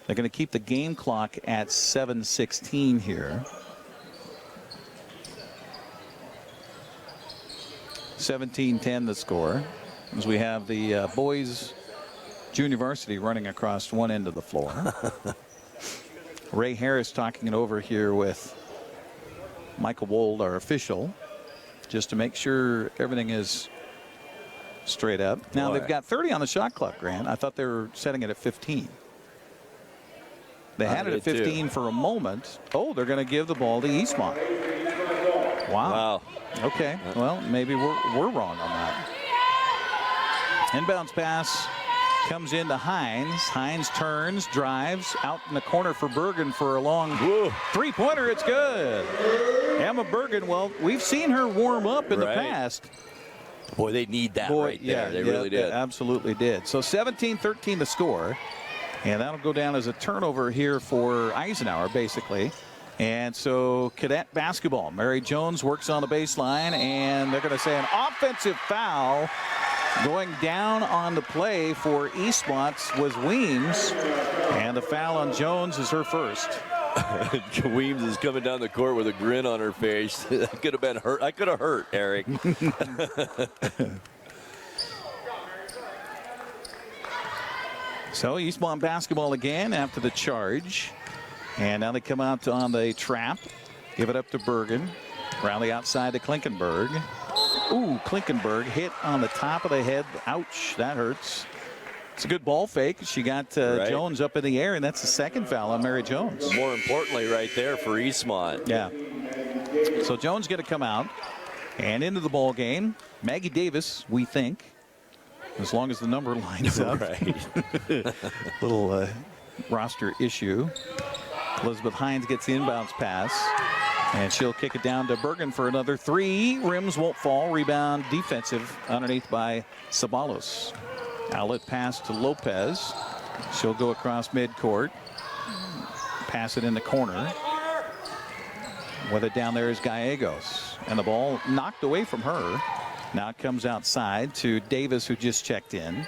They're going to keep the game clock at 7:16 here. 17-10 the score, as we have the boys junior varsity running across one end of the floor. Ray Harris talking it over here with Michael Wold, our official, just to make sure everything is straight up. Now they've got 30 on the shot clock, Grant. I thought they were setting it at 15. They had it at 15 for a moment. Oh, they're going to give the ball to Eastmont. Wow. Okay. Well, maybe we're wrong on that. Inbounds pass comes into Hines. Hines turns, drives out in the corner for Bergen for a long three-pointer. It's good. Emma Bergen, well, we've seen her warm up in the past. Boy, they need that right there. They really did. They absolutely did. So 17-13 the score. And that'll go down as a turnover here for Eisenhower, basically. And so Cadet basketball. Mary Jones works on the baseline, and they're going to say an offensive foul going down on the play for Eastmont was Weems. And the foul on Jones is her first. Weems is coming down the court with a grin on her face. That could have been hurt. I could have hurt, Eric. So Eastmont basketball again after the charge. And now they come out on the trap. Give it up to Bergen. Around the outside to Klinkenberg. Ooh, Klinkenberg hit on the top of the head. Ouch, that hurts. It's a good ball fake. She got Jones up in the air, and that's the second foul on Mary Jones. More importantly right there for Eastmont. Yeah. So Jones going to come out and into the ball game. Maggie Davis, we think, as long as the number lines up. Right. Little roster issue. Elizabeth Hines gets the inbounds pass, and she'll kick it down to Bergen for another three. Rims won't fall. Rebound defensive underneath by Sabalos. Outlet pass to Lopez. She'll go across midcourt. Pass it in the corner. With it down there is Gallegos. And the ball knocked away from her. Now it comes outside to Davis, who just checked in.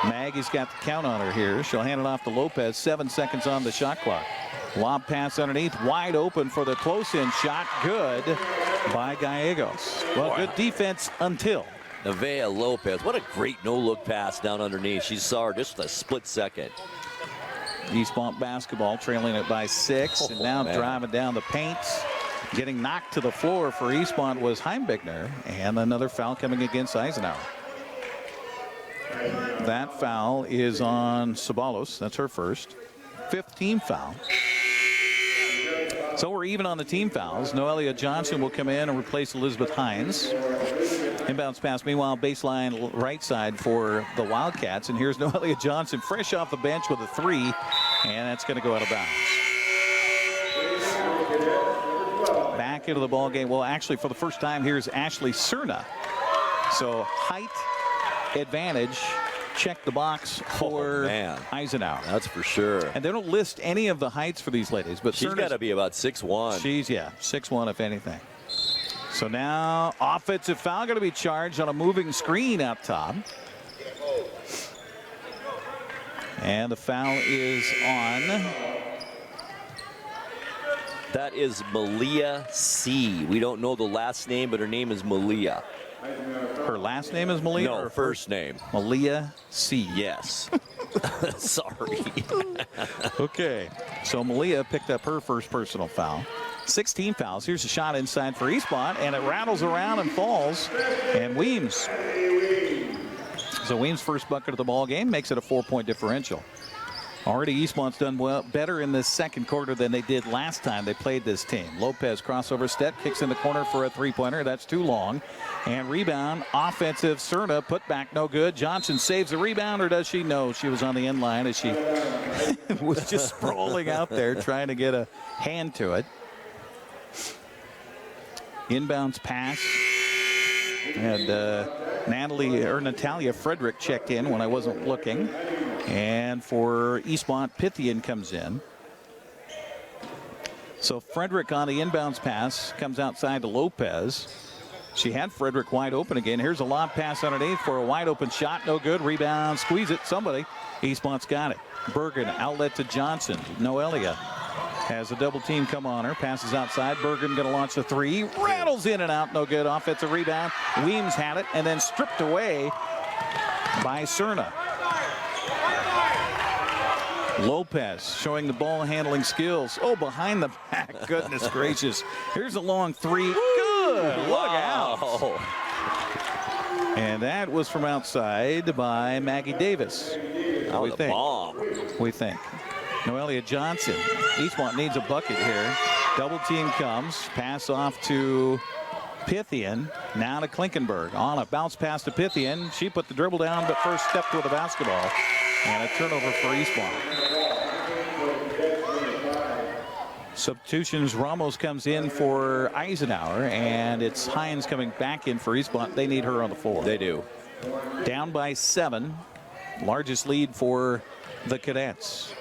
Maggie's got the count on her here. She'll hand it off to Lopez. 7 seconds on the shot clock. Lob pass underneath. Wide open for the close-in shot. Good by Gallegos. Well, good defense until. Nevaeh Lopez. What a great no-look pass down underneath. She saw her just a split second. Eastmont basketball trailing it by 6. And now driving down the paint. Getting knocked to the floor for Eastmont was Heimbigner. And another foul coming against Eisenhower. That foul is on Sabalos. That's her first. 5th team foul. So we're even on the team fouls. Noelia Johnson will come in and replace Elizabeth Hines. Inbounds pass, meanwhile, baseline right side for the Wildcats. And here's Noelia Johnson fresh off the bench with a 3. And that's going to go out of bounds. Back into the ball game. Well, actually, for the first time, here's Ashley Cerna. So height advantage. Check the box for Eisenhower. That's for sure. And they don't list any of the heights for these ladies, but she's got to be about 6'1". She's 6'1" if anything. So now offensive foul going to be charged on a moving screen up top. And the foul is on. That is Malia C. We don't know the last name, but her name is Malia. Her last name is Malia? No, her first name. Malia C. Yes. Sorry. Okay. So Malia picked up her first personal foul. 16 fouls. Here's a shot inside for Eastmont, and it rattles around and falls. And Weems. So Weems' first bucket of the ball game makes it a 4-point differential. Already Eastmont's done better in this second quarter than they did last time they played this team. Lopez crossover step, kicks in the corner for a three-pointer. That's too long. And rebound, offensive. Cerna put back, no good. Johnson saves the rebound, or does she? No, she was on the end line as she was just sprawling out there trying to get a hand to it. Inbounds pass. And Natalia Frederick checked in when I wasn't looking. And for Eastmont, Pythian comes in. So Frederick on the inbounds pass comes outside to Lopez. She had Frederick wide open again. Here's a lob pass underneath for a wide open shot. No good. Rebound. Squeeze it. Somebody. Eastmont's got it. Bergen outlet to Johnson. Noelia has a double team come on her. Passes outside. Bergen going to launch the three. Rattles in and out. No good. Offensive rebound. Weems had it and then stripped away by Cerna. Lopez showing the ball handling skills. Oh, behind the back. Goodness gracious. Here's a long three. Good. Look out. And that was from outside by Maggie Davis. We think. Bomb. We think. Noelia Johnson. Eastmont needs a bucket here. Double team comes. Pass off to Pythian. Now to Klinkenberg. On a bounce pass to Pythian. She put the dribble down, but first stepped with the basketball. And a turnover for Eastmont. Substitutions. Ramos comes in for Eisenhower, and it's Hines coming back in for Eastmont. They need her on the floor. They do. Down by 7. Largest lead for the Cadets.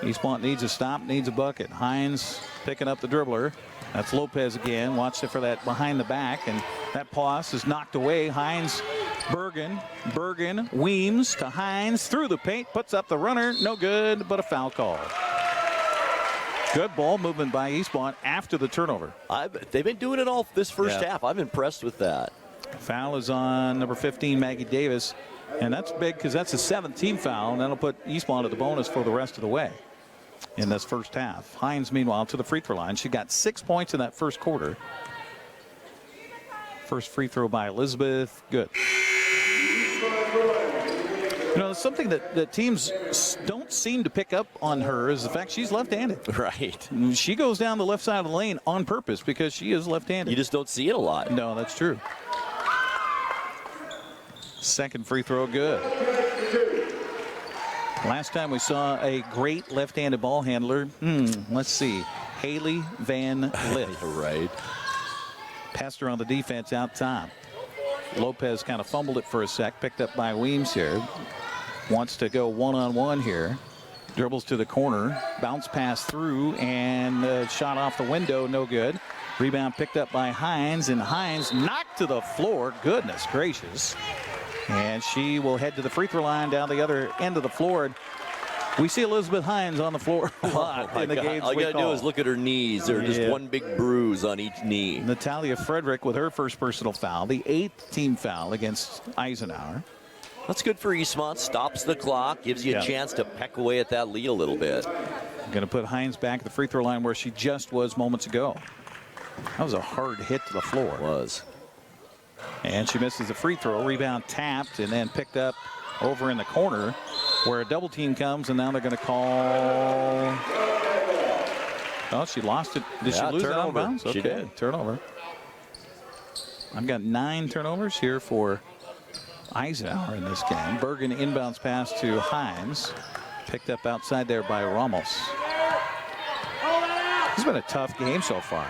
Eastmont needs a stop, needs a bucket. Hines picking up the dribbler. That's Lopez again. Watch it for that behind the back, and that pass is knocked away. Hines, Bergen, Weems to Hines, through the paint, puts up the runner. No good, but a foul call. Good ball movement by Eastmont after the turnover. They've been doing it all this first half. I'm impressed with that. Foul is on number 15, Maggie Davis. And that's big because that's a 7th team foul, and that'll put Eastmont at the bonus for the rest of the way in this first half. Hines, meanwhile, to the free throw line. She got 6 points in that first quarter. First free throw by Elizabeth. Good. You know, something that teams don't seem to pick up on her is the fact she's left-handed. Right. She goes down the left side of the lane on purpose because she is left-handed. You just don't see it a lot. No, that's true. Second free throw, good. Last time we saw a great left-handed ball handler, let's see, Haley Van Lith. Right. Passed her on the defense out top. Lopez kind of fumbled it for a sec, picked up by Weems here. Wants to go one-on-one here. Dribbles to the corner, bounce pass through, and shot off the window, no good. Rebound picked up by Hines, and Hines knocked to the floor. Goodness gracious. And she will head to the free throw line down the other end of the floor. We see Elizabeth Hines on the floor a lot in the games. All you got to do is look at her knees. They're just one big bruise on each knee. Natalia Frederick with her first personal foul, the 8th team foul against Eisenhower. That's good for Eastmont. Stops the clock, gives you a chance to peck away at that lead a little bit. Going to put Hines back at the free throw line where she just was moments ago. That was a hard hit to the floor. It was. And she misses a free throw. Rebound tapped and then picked up over in the corner where a double team comes, and now they're going to call. Oh, she lost it. Did she lose it out of bounds? She did. Turnover. I've got 9 turnovers here for Eisenhower in this game. Bergen inbounds pass to Hines. Picked up outside there by Ramos. It's been a tough game so far.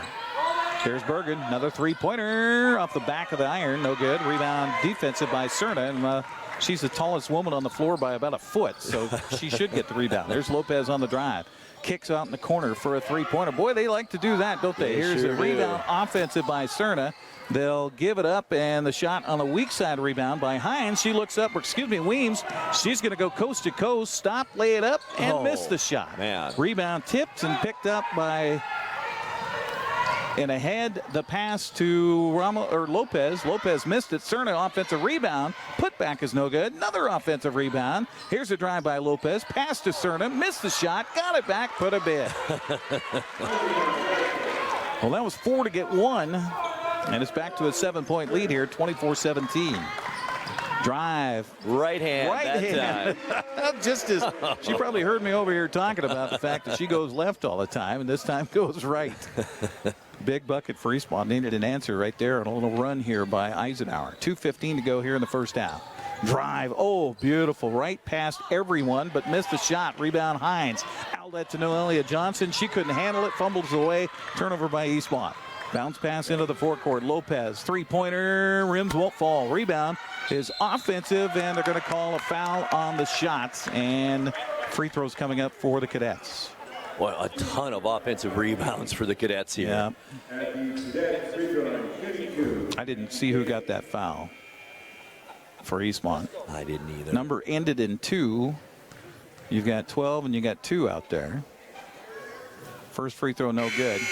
Here's Bergen, another three-pointer off the back of the iron, no good. Rebound defensive by Cerna, and she's the tallest woman on the floor by about a foot, so she should get the rebound. There's Lopez on the drive. Kicks out in the corner for a three-pointer. Boy, they like to do that, don't they? Here's a rebound offensive by Cerna. They'll give it up, and the shot on the weak side rebound by Hines. She looks up, Weems. She's going to go coast to coast, stop, lay it up, and miss the shot. Man. Rebound tipped and picked up by... And ahead, the pass to Lopez. Lopez missed it. Cerna offensive rebound. Put back is no good. Another offensive rebound. Here's a drive by Lopez. Pass to Cerna. Missed the shot. Got it back. Put a bid. Well, that was 4 to get 1. And it's back to a 7-point lead here, 24-17. Drive. Right hand. Just as she probably heard me over here talking about the fact that she goes left all the time, and this time goes right. Big bucket for Eastmont. Needed an answer right there, and a little run here by Eisenhower. 2:15 to go here in the first half. Drive. Oh, beautiful. Right past everyone, but missed the shot. Rebound Hines. Outlet to Noelia Johnson. She couldn't handle it. Fumbles away. Turnover by Eastmont. Bounce pass into the forecourt. Lopez, three-pointer. Rims won't fall. Rebound is offensive, and they're going to call a foul on the shots. And free throws coming up for the Cadets. Well, a ton of offensive rebounds for the Cadets here. Yeah. I didn't see who got that foul for Eastmont. I didn't either. Number ended in 2. You've got 12 and you got 2 out there. First free throw, no good.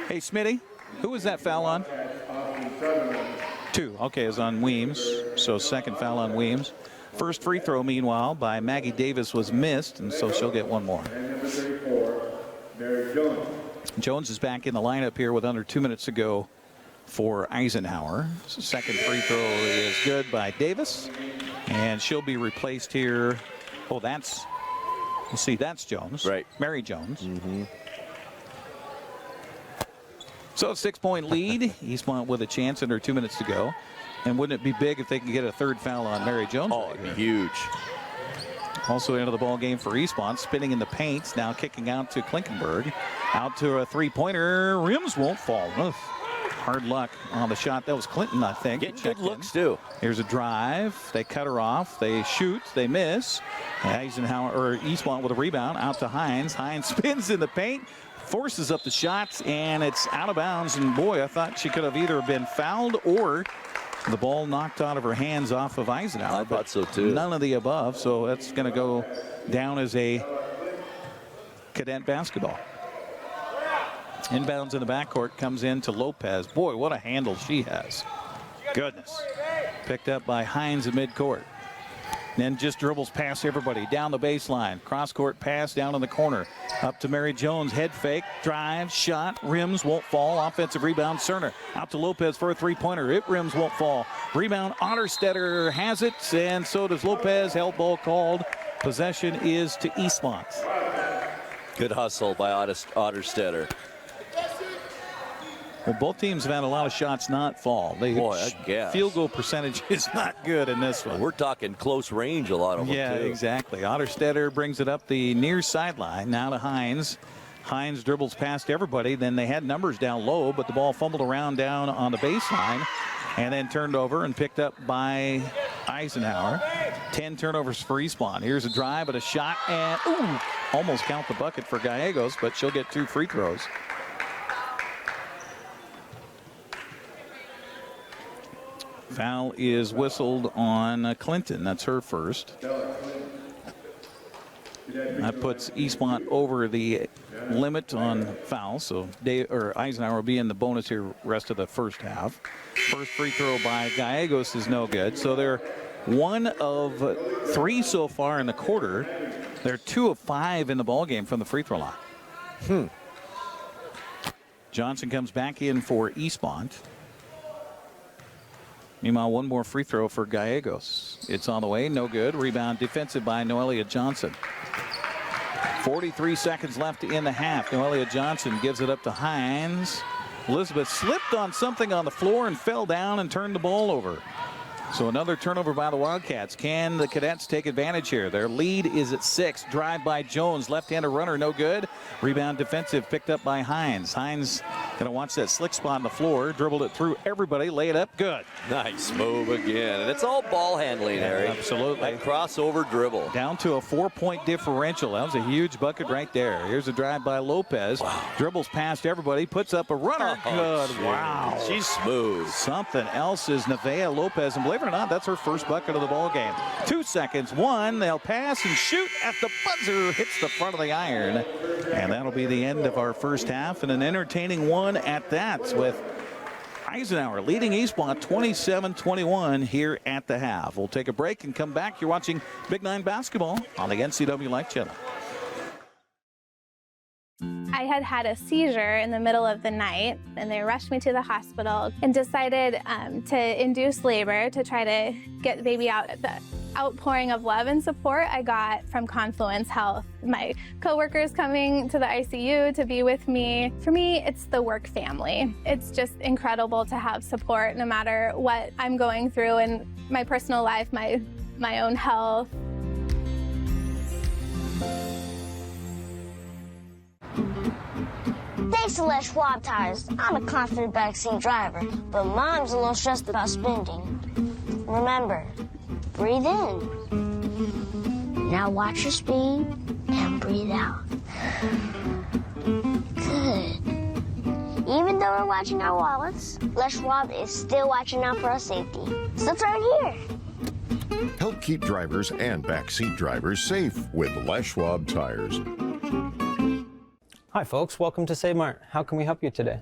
Hey, Smitty, who was that foul on? 2. Okay, it was on Weems. So second foul on Weems. First free throw, meanwhile, by Maggie Davis was missed, and so she'll get one more. Jones is back in the lineup here with under 2 minutes to go for Eisenhower. Second free throw is good by Davis, and she'll be replaced here. Oh, that's Jones. Right. Mary Jones. Mm-hmm. So a 6-point lead. Eastmont with a chance under 2 minutes to go. And wouldn't it be big if they can get a third foul on Mary Jones? Oh, it'd be huge. Also into the ball game for Eastmont, spinning in the paint, now kicking out to Klinkenberg. Out to a three-pointer. Rims won't fall. Ugh. Hard luck on the shot. That was Clinton, I think. Getting good looks, too. Here's a drive. They cut her off. They shoot. They miss. Eastmont with a rebound. Out to Hines. Hines spins in the paint. Forces up the shots, and it's out of bounds. And boy, I thought she could have either been fouled or the ball knocked out of her hands off of Eisenhower. I thought so, too. None of the above, so that's going to go down as a Cadet basketball. Inbounds in the backcourt comes in to Lopez. Boy, what a handle she has. Goodness. Picked up by Hines at midcourt. Then just dribbles past everybody down the baseline. Cross-court pass down in the corner. Up to Mary Jones. Head fake. Drive. Shot. Rims won't fall. Offensive rebound. Cerner. Out to Lopez for a three-pointer. It rims won't fall. Rebound. Otterstetter has it. And so does Lopez. Held ball called. Possession is to Eastmont. Good hustle by Otterstetter. Well, both teams have had a lot of shots not fall. Field goal percentage is not good in this one. We're talking close range, a lot of them, yeah, too. Exactly. Otterstetter brings it up the near sideline. Now to Hines. Hines dribbles past everybody. Then they had numbers down low, but the ball fumbled around down on the baseline and then turned over and picked up by Eisenhower. 10 turnovers for Eastmont. Here's a drive and a shot, and almost count the bucket for Gallegos, but she'll get 2 free throws. Foul is whistled on Clinton. That's her first. That puts Eastmont over the limit on fouls, so Eisenhower will be in the bonus here rest of the first half. First free throw by Gallegos is no good. So they're 1 of 3 so far in the quarter. They're 2 of 5 in the ballgame from the free throw line. Johnson comes back in for Eastmont. Meanwhile, 1 more free throw for Gallegos. It's on the way, no good. Rebound defensive by Noelia Johnson. 43 seconds left in the half. Noelia Johnson gives it up to Hines. Elizabeth slipped on something on the floor and fell down and turned the ball over. So another turnover by the Wildcats. Can the Cadets take advantage here? Their lead is at 6. Drive by Jones. Left-handed runner, no good. Rebound defensive picked up by Hines. Hines going to watch that slick spot on the floor. Dribbled it through everybody. Lay it up. Good. Nice move again. And it's all ball handling, Harry. Absolutely. That crossover dribble. Down to a 4-point differential. That was a huge bucket right there. Here's a drive by Lopez. Wow. Dribbles past everybody. Puts up a runner. Good. Geez. Wow. She's smooth. Something else is Nevaeh Lopez. And believe it or not, that's her first bucket of the ball game. 2 seconds. 1. They'll pass and shoot at the buzzer. Hits the front of the iron. And that'll be the end of our first half, and an entertaining one at that, with Eisenhower leading Eastmont 27-21 here at the half. We'll take a break and come back. You're watching Big 9 basketball on the NCWLIFE channel. I had had a seizure in the middle of the night, and they rushed me to the hospital and decided to induce labor to try to get the baby out. The outpouring of love and support I got from Confluence Health. My coworkers coming to the ICU to be with me. For me, it's the work family. It's just incredible to have support no matter what I'm going through in my personal life, my own health. Thanks to Les Schwab Tires, I'm a confident backseat driver, but Mom's a little stressed about spending. Remember, breathe in. Now watch your speed and breathe out. Good. Even though we're watching our wallets, Les Schwab is still watching out for our safety. So turn here. Help keep drivers and backseat drivers safe with Les Schwab Tires. Hi folks, welcome to Save Mart. How can we help you today?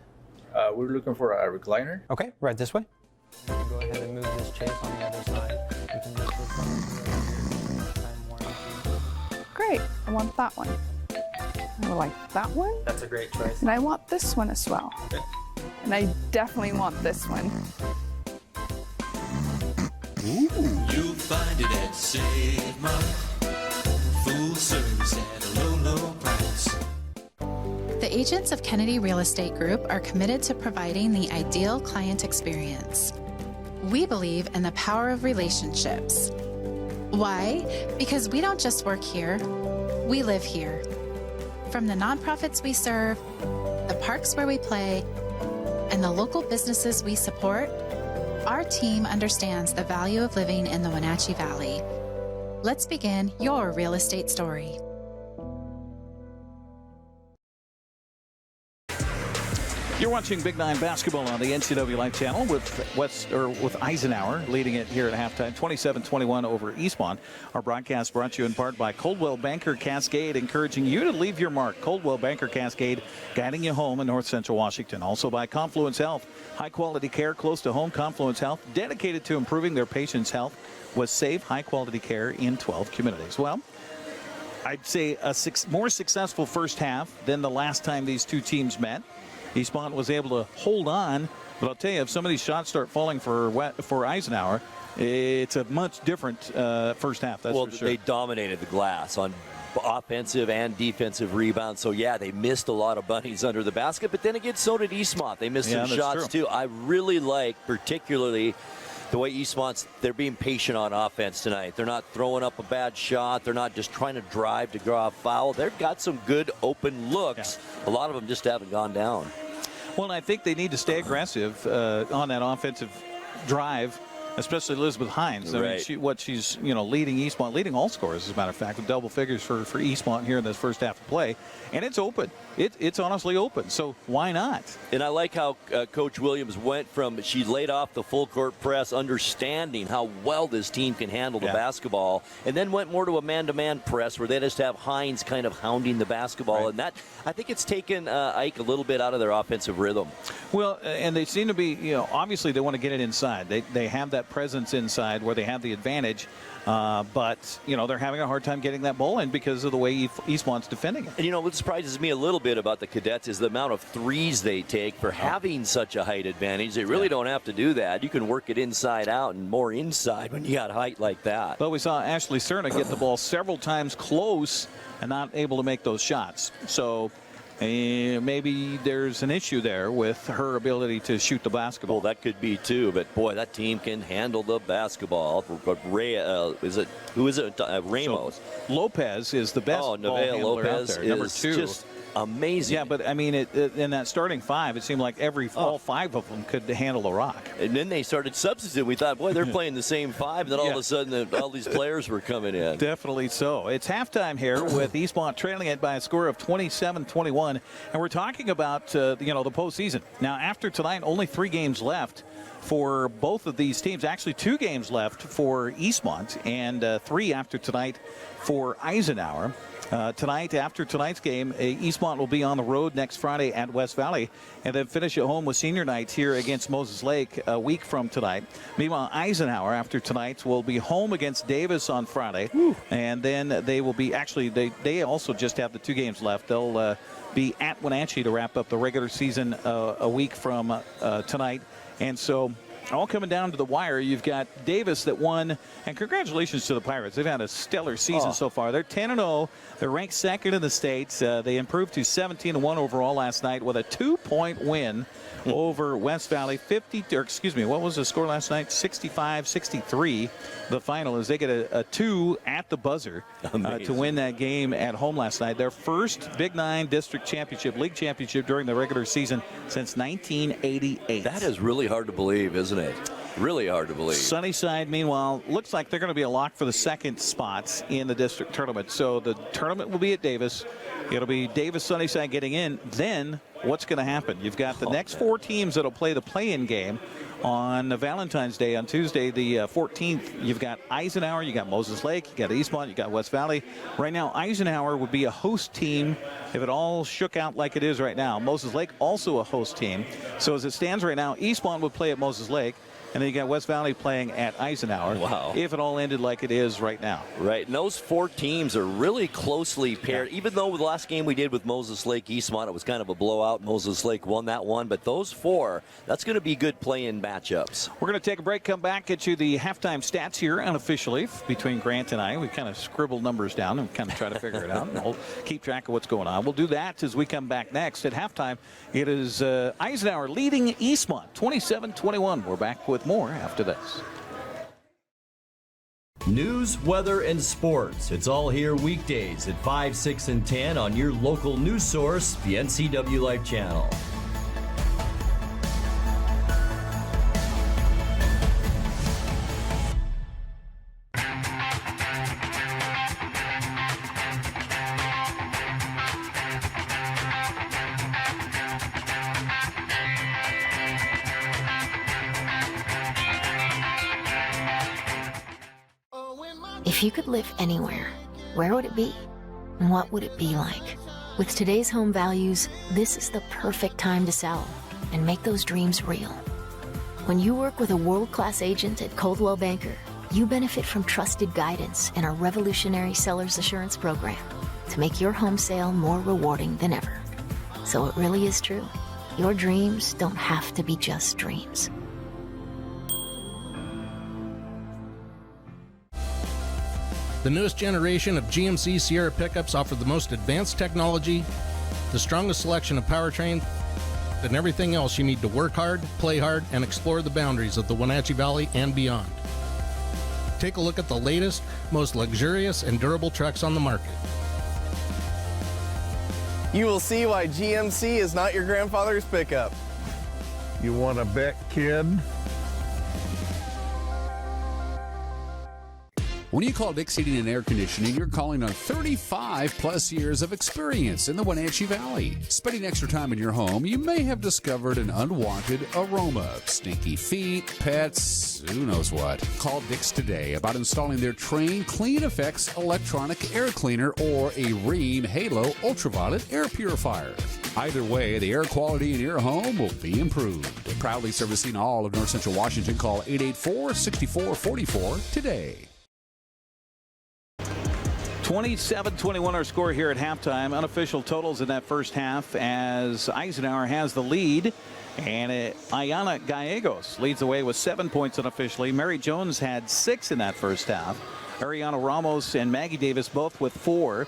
We're looking for a recliner. Okay, right this way. Go ahead and move this chase on the other side. You can just Great, I want that one. I like that one. That's a great choice. And I want this one as well. Okay. And I definitely want this one. Ooh. You'll find it at Save Mart. Full service at a low, low price. The agents of Kennedy Real Estate Group are committed to providing the ideal client experience. We believe in the power of relationships. Why? Because we don't just work here, we live here. From the nonprofits we serve, the parks where we play, and the local businesses we support, our team understands the value of living in the Wenatchee Valley. Let's begin your real estate story. You're watching Big Nine basketball on the NCWLIFE channel with Eisenhower leading it here at halftime, 27-21 over Eastmont. Our broadcast brought to you in part by Coldwell Banker Cascade, encouraging you to leave your mark. Coldwell Banker Cascade, guiding you home in North Central Washington. Also by Confluence Health, high-quality care close to home. Confluence Health, dedicated to improving their patients' health with safe, high-quality care in 12 communities. Well, I'd say a more successful first half than the last time these two teams met. Eastmont was able to hold on, but I'll tell you, if some of these shots start falling for Eisenhower, it's a much different first half, that's for sure. They dominated the glass on offensive and defensive rebounds. So, yeah, they missed a lot of bunnies under the basket, but then again, so did Eastmont. They missed some shots, too. I really like, particularly, the way Eastmont's, they're being patient on offense tonight. They're not throwing up a bad shot. They're not just trying to drive to draw a foul. They've got some good open looks. Yeah. A lot of them just haven't gone down. Well, and I think they need to stay aggressive on that offensive drive, especially Elizabeth Hines. I mean, she's leading Eastmont, leading all scorers, as a matter of fact, with double figures for Eastmont here in this first half of play. And it's open. It's honestly open. So why not? And I like how Coach Williams went from, she laid off the full court press, understanding how well this team can handle the basketball, and then went more to a man-to-man press where they just have Hines kind of hounding the basketball. Right. And that, I think it's taken Ike a little bit out of their offensive rhythm. Well, and they seem to be, obviously they want to get it inside. They have that presence inside where they have the advantage. But, they're having a hard time getting that ball in because of the way Eastmont's defending it. And, what surprises me a little bit about the Cadets is the amount of threes they take for having such a height advantage. They really don't have to do that. You can work it inside out and more inside when you got height like that. But we saw Ashley Cerna get the ball several times close and not able to make those shots. So maybe there's an issue there with her ability to shoot the basketball. Well, that could be too, but boy, that team can handle the basketball. But who is it? Ramos. So Lopez is the best ball handler Lopez out there. Number 2. Just amazing. Yeah, but I mean, in that starting five, it seemed like all 5 of them could handle the rock. And then they started substituting. We thought, boy, they're playing the same 5. And then all of a sudden, all these players were coming in. Definitely so. It's halftime here with Eastmont trailing it by a score of 27-21. And we're talking about, the postseason. Now, after tonight, only 3 games left for both of these teams. Actually, 2 games left for Eastmont and 3 after tonight for Eisenhower. Tonight, after tonight's game, Eastmont will be on the road next Friday at West Valley and then finish at home with senior nights here against Moses Lake a week from tonight. Meanwhile, Eisenhower, after tonight, will be home against Davis on Friday. And then they will be, actually, they also just have the 2 games left. They'll be at Wenatchee to wrap up the regular season a week from tonight. And so all coming down to the wire. You've got Davis that won, and congratulations to the Pirates. They've had a stellar season so far. They're 10-0. They're ranked second in the state. They improved to 17-1 overall last night with a 2-point win over West Valley. What was the score last night? 65-63. The final is they get a 2 at the buzzer to win that game at home last night. Their first Big 9 district championship, league championship during the regular season since 1988. That is really hard to believe, isn't it? Really hard to believe. Sunnyside, meanwhile, looks like they're going to be a lock for the second spots in the district tournament. So the tournament will be at Davis. It'll be Davis, Sunnyside getting in. Then what's going to happen? You've got the next 4 teams that'll play the play-in game on Valentine's Day on Tuesday, the 14th. You've got Eisenhower, you got Moses Lake, you got Eastmont, you got West Valley. Right now, Eisenhower would be a host team if it all shook out like it is right now. Moses Lake also a host team. So as it stands right now, Eastmont would play at Moses Lake. And then you got West Valley playing at Eisenhower. Wow. If it all ended like it is right now. Right. And those 4 teams are really closely paired. Yeah. Even though the last game we did with Moses Lake Eastmont, it was kind of a blowout. Moses Lake won that one. But those 4, that's going to be good play-in matchups. We're going to take a break, come back, get you the halftime stats here unofficially between Grant and I. We kind of scribbled numbers down and kind of try to figure it out. And we'll keep track of what's going on. We'll do that as we come back next. At halftime, it is Eisenhower leading Eastmont 27-21. We're back with more after this. News, weather, and sports. It's all here weekdays at 5, 6, and 10 on your local news source, the NCWLIFE channel. If you could live anywhere, where would it be? And what would it be like? With today's home values, this is the perfect time to sell and make those dreams real. When you work with a world-class agent at Coldwell Banker, you benefit from trusted guidance and our revolutionary seller's assurance program to make your home sale more rewarding than ever. So it really is true. Your dreams don't have to be just dreams. The newest generation of GMC Sierra pickups offer the most advanced technology, the strongest selection of powertrain, and everything else you need to work hard, play hard, and explore the boundaries of the Wenatchee Valley and beyond. Take a look at the latest, most luxurious and durable trucks on the market. You will see why GMC is not your grandfather's pickup. You want to bet, kid? When you call Dick's Heating and Air Conditioning, you're calling on 35 plus years of experience in the Wenatchee Valley. Spending extra time in your home, you may have discovered an unwanted aroma. Stinky feet, pets, who knows what. Call Dick's today about installing their Train Clean Effects electronic air cleaner or a Rheem Halo ultraviolet air purifier. Either way, the air quality in your home will be improved. Proudly servicing all of North Central Washington, call 884-6444 today. 27-21 our score here at halftime. Unofficial totals in that first half as Eisenhower has the lead. And Ayana Gallegos leads the way with 7 points unofficially. Mary Jones had 6 in that first half. Ariana Ramos and Maggie Davis both with 4.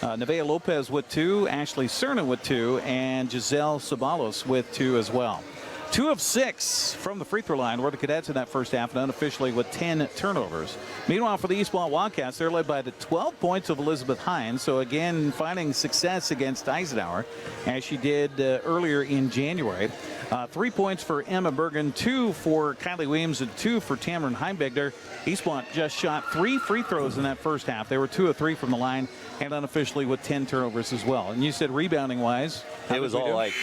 Nevaeh Lopez with 2. Ashley Cernan with 2. And Giselle Sabalos with 2 as well. 2 of 6 from the free throw line were the Cadets in that first half, and unofficially with 10 turnovers. Meanwhile, for the Eastmont Wildcats, they're led by the 12 points of Elizabeth Hines. So again, finding success against Eisenhower, as she did earlier in January. 3 points for Emma Bergen, 2 for Kylie Williams, and 2 for Tamron Heimbegner. Eastmont just shot 3 free throws in that first half. They were 2 of 3 from the line, and unofficially with 10 turnovers as well. And you said rebounding-wise, it was all like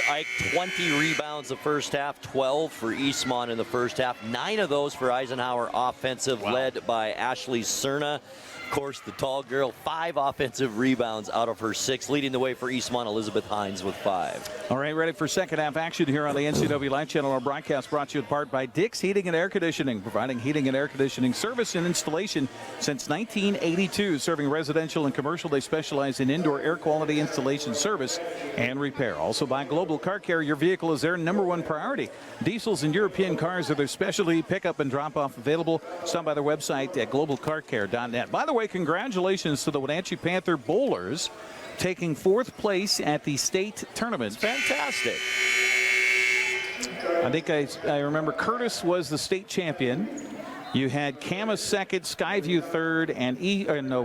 Ike 20 rebounds the first half, 12 for Eastmont in the first half. 9 of those for Eisenhower offensive, led by Ashley Cerna. Of course, the tall girl, 5 offensive rebounds out of her 6, leading the way for Eastmont, Elizabeth Hines with 5. All right, ready for second half action here on the NCWLIFE channel. Our broadcast brought to you in part by Dick's Heating and Air Conditioning, providing heating and air conditioning service and installation since 1982. Serving residential and commercial, they specialize in indoor air quality installation service and repair. Also by Global Car Care, your vehicle is their #1 priority. Diesels and European cars are their specialty. Pickup and drop-off available. Stop by their website at globalcarcare.net. By the way, congratulations to the Wenatchee Panther Bowlers taking 4th place at the state tournament. Fantastic. I think I remember Curtis was the state champion. You had Camas 2nd, Skyview 3rd, and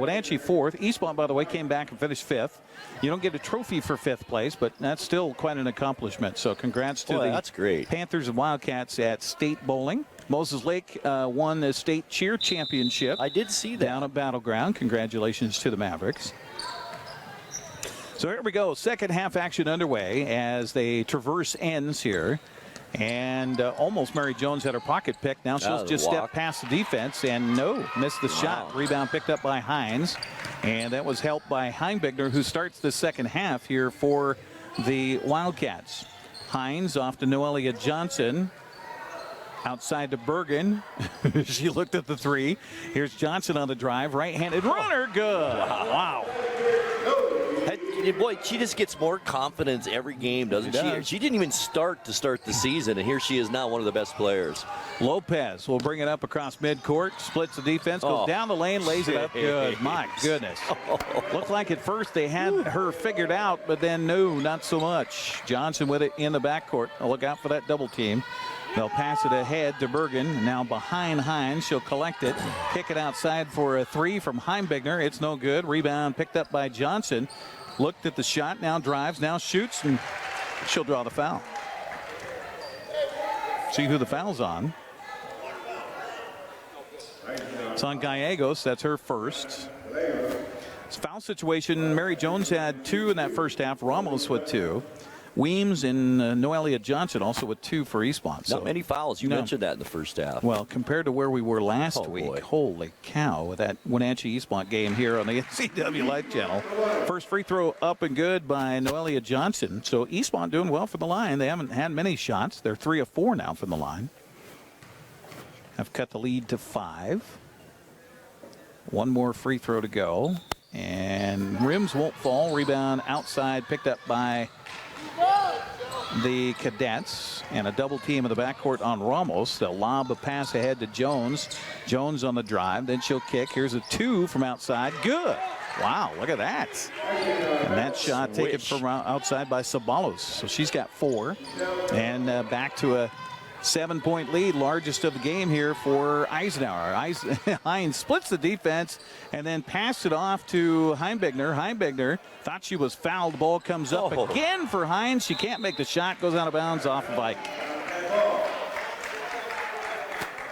Wenatchee 4th. Eastmont, by the way, came back and finished 5th. You don't get a trophy for 5th place, but that's still quite an accomplishment. So congrats to that's great. Panthers and Wildcats at state bowling. Moses Lake won the state cheer championship. I did see that. Down at Battleground. Congratulations to the Mavericks. So here we go. Second half action underway as they traverse ends here. And almost Mary Jones had her pocket pick. Now she'll just step past the defense and missed the shot. Rebound picked up by Hines. And that was helped by Heimbigner, who starts the second half here for the Wildcats. Hines off to Noelia Johnson. Outside to Bergen. She looked at the 3. Here's Johnson on the drive. Right-handed runner. Good. Wow. Boy, she just gets more confidence every game, doesn't she? She didn't even start the season, and here she is now, one of the best players. Lopez will bring it up across midcourt, splits the defense, goes down the lane, lays it up good. My goodness. Looked like at first they had her figured out, but then no, not so much. Johnson with it in the backcourt. Look out for that double team. They'll pass it ahead to Bergen. Now behind Hines. She'll collect it. Kick it outside for a 3 from Heimbigner. It's no good. Rebound picked up by Johnson. Looked at the shot, now drives, now shoots, and she'll draw the foul. See who the foul's on. It's on Gallegos. That's her first. It's a foul situation. Mary Jones had 2 in that first half. Ramos with 2. Weems and Noelia Johnson also with 2 for Eastmont. So not many fouls. You mentioned that in the first half. Well, compared to where we were last week, boy. Holy cow, with that Wenatchee Eastmont game here on the NCWLIFE channel. First free throw up and good by Noelia Johnson. So Eastmont doing well from the line. They haven't had many shots. They're 3 of 4 now from the line. Have cut the lead to 5. 1 more free throw to go. And rims won't fall. Rebound outside picked up by the Cadets, and a double team in the backcourt on Ramos. They'll lob a pass ahead to Jones. Jones on the drive. Then she'll kick. Here's a 2 from outside. Good. Wow, look at that. And that shot taken from outside by Sabalos. So she's got 4. And back to a 7-point lead, largest of the game here for Eisenhower. Hines splits the defense and then passed it off to Heimbigner. Heimbigner thought she was fouled. The ball comes up again for Hines. She can't make the shot, goes out of bounds off a bike.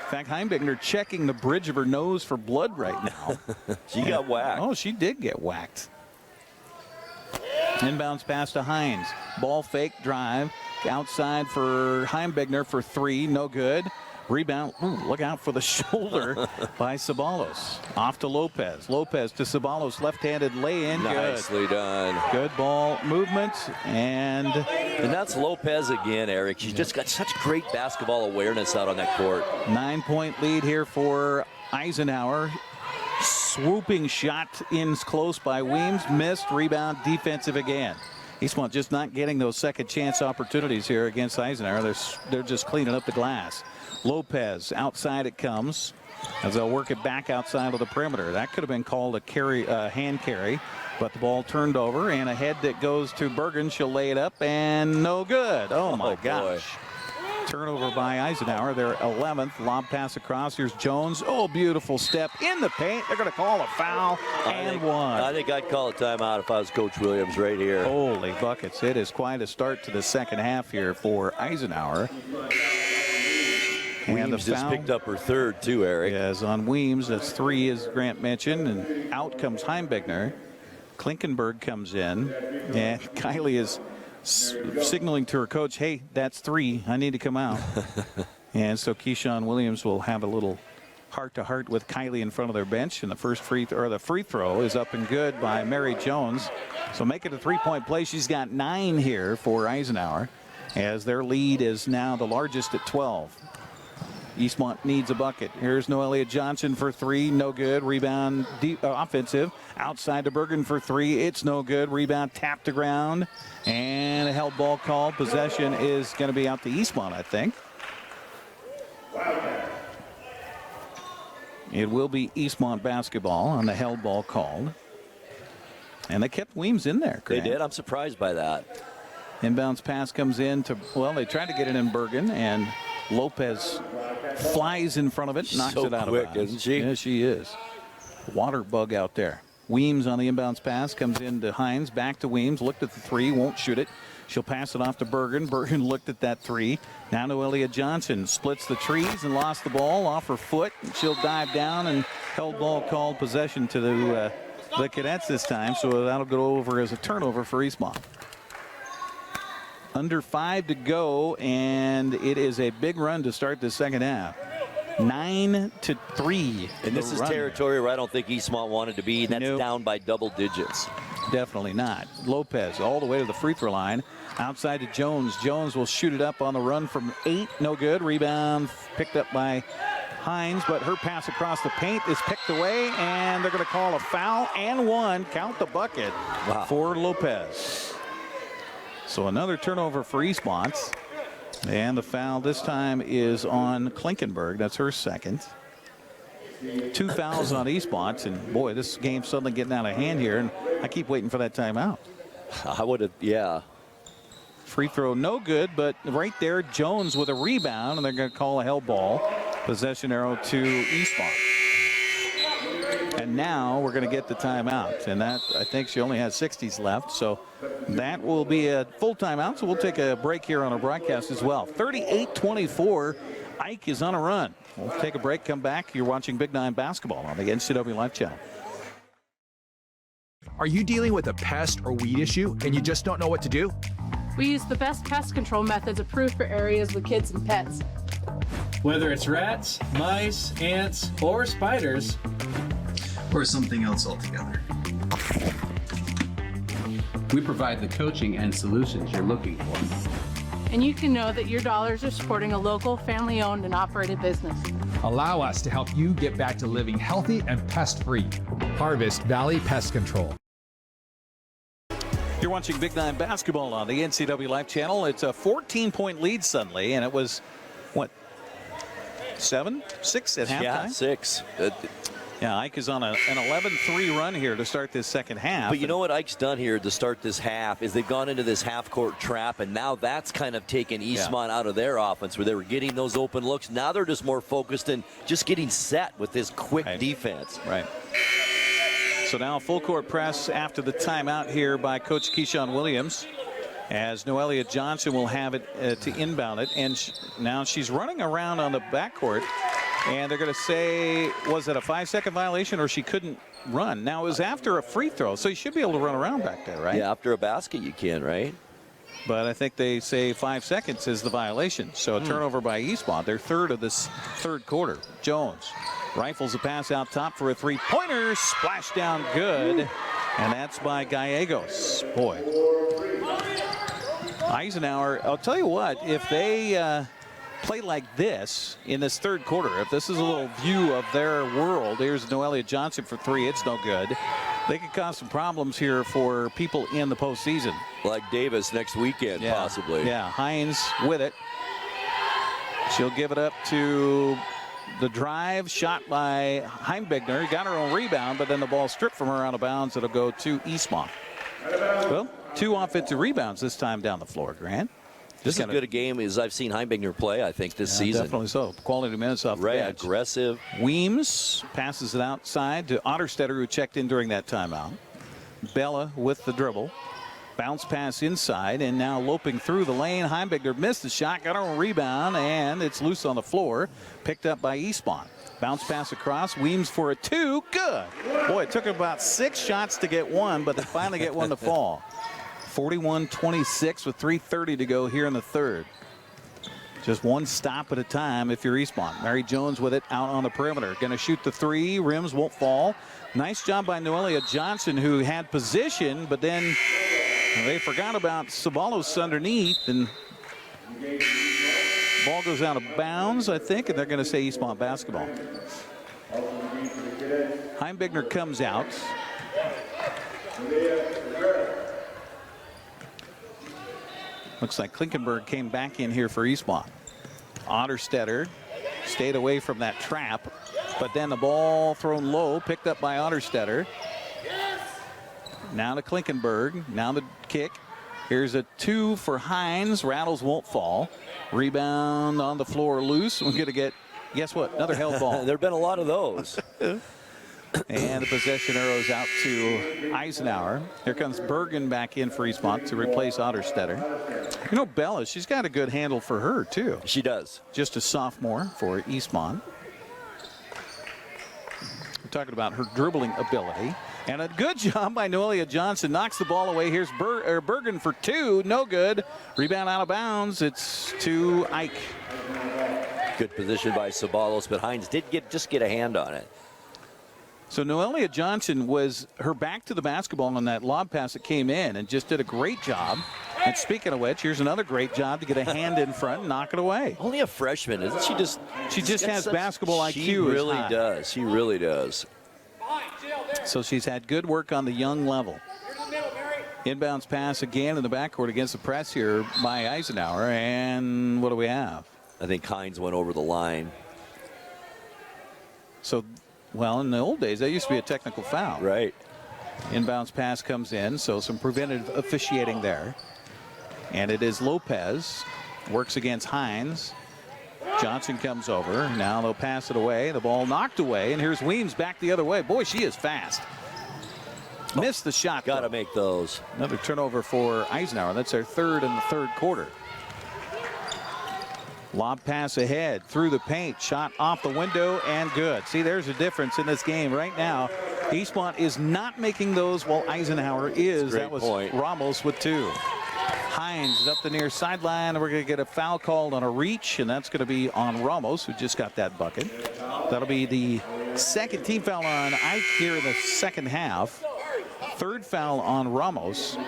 In fact, Heimbigner checking the bridge of her nose for blood right now. She got whacked. Oh, she did get whacked. Inbounds pass to Hines. Ball fake, drive. Outside for Heimbigner for 3, no good. Rebound, look out for the shoulder by Sabalos. Off to Lopez. Lopez to Sabalos, left-handed lay-in. Nicely done. Good ball movement, and that's Lopez again, Eric. She's just got such great basketball awareness out on that court. 9-point lead here for Eisenhower. Swooping shot in close by Weems, missed. Rebound, defensive again. Eastmont just not getting those second chance opportunities here against Eisenhower. They're just cleaning up the glass. Lopez, outside it comes as they'll work it back outside of the perimeter. That could have been called a hand carry, but the ball turned over and a head that goes to Bergen. She'll lay it up and no good. Oh my gosh. Turnover by Eisenhower, their 11th. Lob pass across. Here's Jones. Oh, beautiful step in the paint. They're going to call a foul and 1. I think I'd call a timeout if I was Coach Williams right here. Holy buckets. It is quite a start to the second half here for Eisenhower. And Weems just picked up her 3rd, too, Eric. Yes, on Weems. That's 3, as Grant mentioned. And out comes Heimbigner. Klinkenberg comes in. And Kylie is signaling to her coach, hey, that's 3. I need to come out. And so Keyshawn Williams will have a little heart-to-heart with Kylie in front of their bench. And the free throw is up and good by Mary Jones. So make it a 3-point play. She's got 9 here for Eisenhower, as their lead is now the largest at 12. Eastmont needs a bucket. Here's Noelia Johnson for 3. No good. Rebound offensive. Outside to Bergen for 3. It's no good. Rebound tapped to ground. And a held ball call. Possession is going to be out to Eastmont, I think. It will be Eastmont basketball on the held ball called. And they kept Weems in there. Grant. They did. I'm surprised by that. Inbounds pass comes in to, well, they tried to get it in Bergen, and Lopez flies in front of it, knocks it out of bounds. Isn't she? Yeah, she is. Water bug out there. Weems on the inbounds pass comes into Hines, back to Weems, looked at the 3, won't shoot it. She'll pass it off to Bergen. Bergen looked at that 3. Now Noelia Johnson splits the trees and lost the ball off her foot. She'll dive down, and held ball called possession to the Cadets this time, so that'll go over as a turnover for Eastmont. Under 5 to go, and it is a big run to start the second half. 9-3. And this is territory where I don't think Eastmont wanted to be. That's down by double digits. Definitely not. Lopez all the way to the free throw line. Outside to Jones. Jones will shoot it up on the run from 8. No good. Rebound picked up by Hines, but her pass across the paint is picked away, and they're going to call a foul and 1. Count the bucket for Lopez. So another turnover for Eastmont. And the foul this time is on Klinkenberg. That's her second. 2 fouls on Eastmont, and boy, this game's suddenly getting out of hand here, and I keep waiting for that timeout. I would have, yeah. Free throw no good, but right there, Jones with a rebound, and they're going to call a held ball. Possession arrow to Eastmont. And now we're going to get the timeout, and that, I think she only has 60s left, so that will be a full timeout. So we'll take a break here on our broadcast as well. 38-24, Ike is on a run. We'll take a break, come back. You're watching Big 9 basketball on the NCWLIFE channel. Are you dealing with a pest or weed issue and you just don't know what to do? We use the best pest control methods approved for areas with kids and pets. Whether it's rats, mice, ants, or spiders, or something else altogether, we provide the coaching and solutions you're looking for. And you can know that your dollars are supporting a local, family-owned and operated business. Allow us to help you get back to living healthy and pest-free. Harvest Valley Pest Control. You're watching Big 9 basketball on the NCWLIFE channel. It's a 14-point lead suddenly, and it was, what, 7, 6 at halftime? Yeah, 6. Yeah, Ike is on an 11-3 run here to start this second half. But you know what Ike's done here to start this half is they've gone into this half-court trap, and now that's kind of taken Eastmont out of their offense where they were getting those open looks. Now they're just more focused and just getting set with this quick defense. Right. So now full court press after the timeout here by Coach Keyshawn Williams, as Noelia Johnson will have it to inbound it. And now she's running around on the backcourt. And they're going to say, was it a 5-second violation or she couldn't run? Now, it was after a free throw, so you should be able to run around back there, right? Yeah, after a basket you can, right? But I think they say 5 seconds is the violation. So a turnover by Eastmont, their third of this third quarter. Jones rifles a pass out top for a three-pointer. Splash down good. And that's by Gallegos. Boy. Eisenhower, I'll tell you what, if they play like this in this third quarter, if this is a little view of their world, here's Noelia Johnson for 3, it's no good. They could cause some problems here for people in the postseason. Like Davis next weekend, possibly. Yeah, Hines with it. She'll give it up to the drive, shot by Heimbigner. Got her own rebound, but then the ball stripped from her out of bounds. It'll go to Eastmont. Well, 2 offensive rebounds this time down the floor, Grant. This is as good a game as I've seen Heimbigner play, I think, this season. Definitely so. Quality minutes off the bench. Aggressive. Weems passes it outside to Otterstetter, who checked in during that timeout. Bella with the dribble. Bounce pass inside, and now loping through the lane. Heimbigner missed the shot, got her own rebound, and it's loose on the floor. Picked up by Eastmont. Bounce pass across. Weems for a 2. Good. Boy, it took about 6 shots to get 1, but they finally get one to fall. 41-26 with 3:30 to go here in the third. Just one stop at a time if you're Eastmont. Mary Jones with it out on the perimeter. Going to shoot the three. Rims won't fall. Nice job by Noelia Johnson, who had position, but then they forgot about Sabalos underneath, and ball goes out of bounds, I think, and they're going to say Eastmont basketball. Heimbigner comes out. Looks like Klinkenberg came back in here for Eastmont. Otterstetter stayed away from that trap, but then the ball thrown low, picked up by Otterstetter. Now to Klinkenberg. Now the kick. Here's a 2 for Hines. Rattles won't fall. Rebound on the floor loose. We're going to get, guess what? Another held ball. There have been a lot of those. And the possession arrows out to Eisenhower. Here comes Bergen back in for Eastmont to replace Otterstetter. You know, Bella, she's got a good handle for her, too. She does. Just a sophomore for Eastmont. We're talking about her dribbling ability. And a good job by Noelia Johnson. Knocks the ball away. Here's Bergen for 2. No good. Rebound out of bounds. It's to Ike. Good position by Sabalos, but Hines did just get a hand on it. So Noelia Johnson was her back to the basketball on that lob pass that came in and just did a great job. And speaking of which, here's another great job to get a hand in front and knock it away. Only a freshman, isn't she? She just has basketball IQ. She really does. She really does. So she's had good work on the young level. Inbounds pass again in the backcourt against the press here by Eisenhower. And what do we have? I think Hines went over the line. So, well, in the old days, that used to be a technical foul. Right. Inbounds pass comes in, so some preventative officiating there. And it is Lopez. Works against Hines. Johnson comes over. Now they'll pass it away. The ball knocked away. And here's Weems back the other way. Boy, she is fast. Missed the shot. Got to make those. Another turnover for Eisenhower. That's their third in the third quarter. Lob pass ahead through the paint. Shot off the window and good. See, there's a difference in this game right now. Eastmont is not making those while Eisenhower is. That was point. Ramos with 2. Hines is up the near sideline. We're going to get a foul called on a reach, and that's going to be on Ramos, who just got that bucket. That'll be the second team foul on Ike here in the second half. Third foul on Ramos.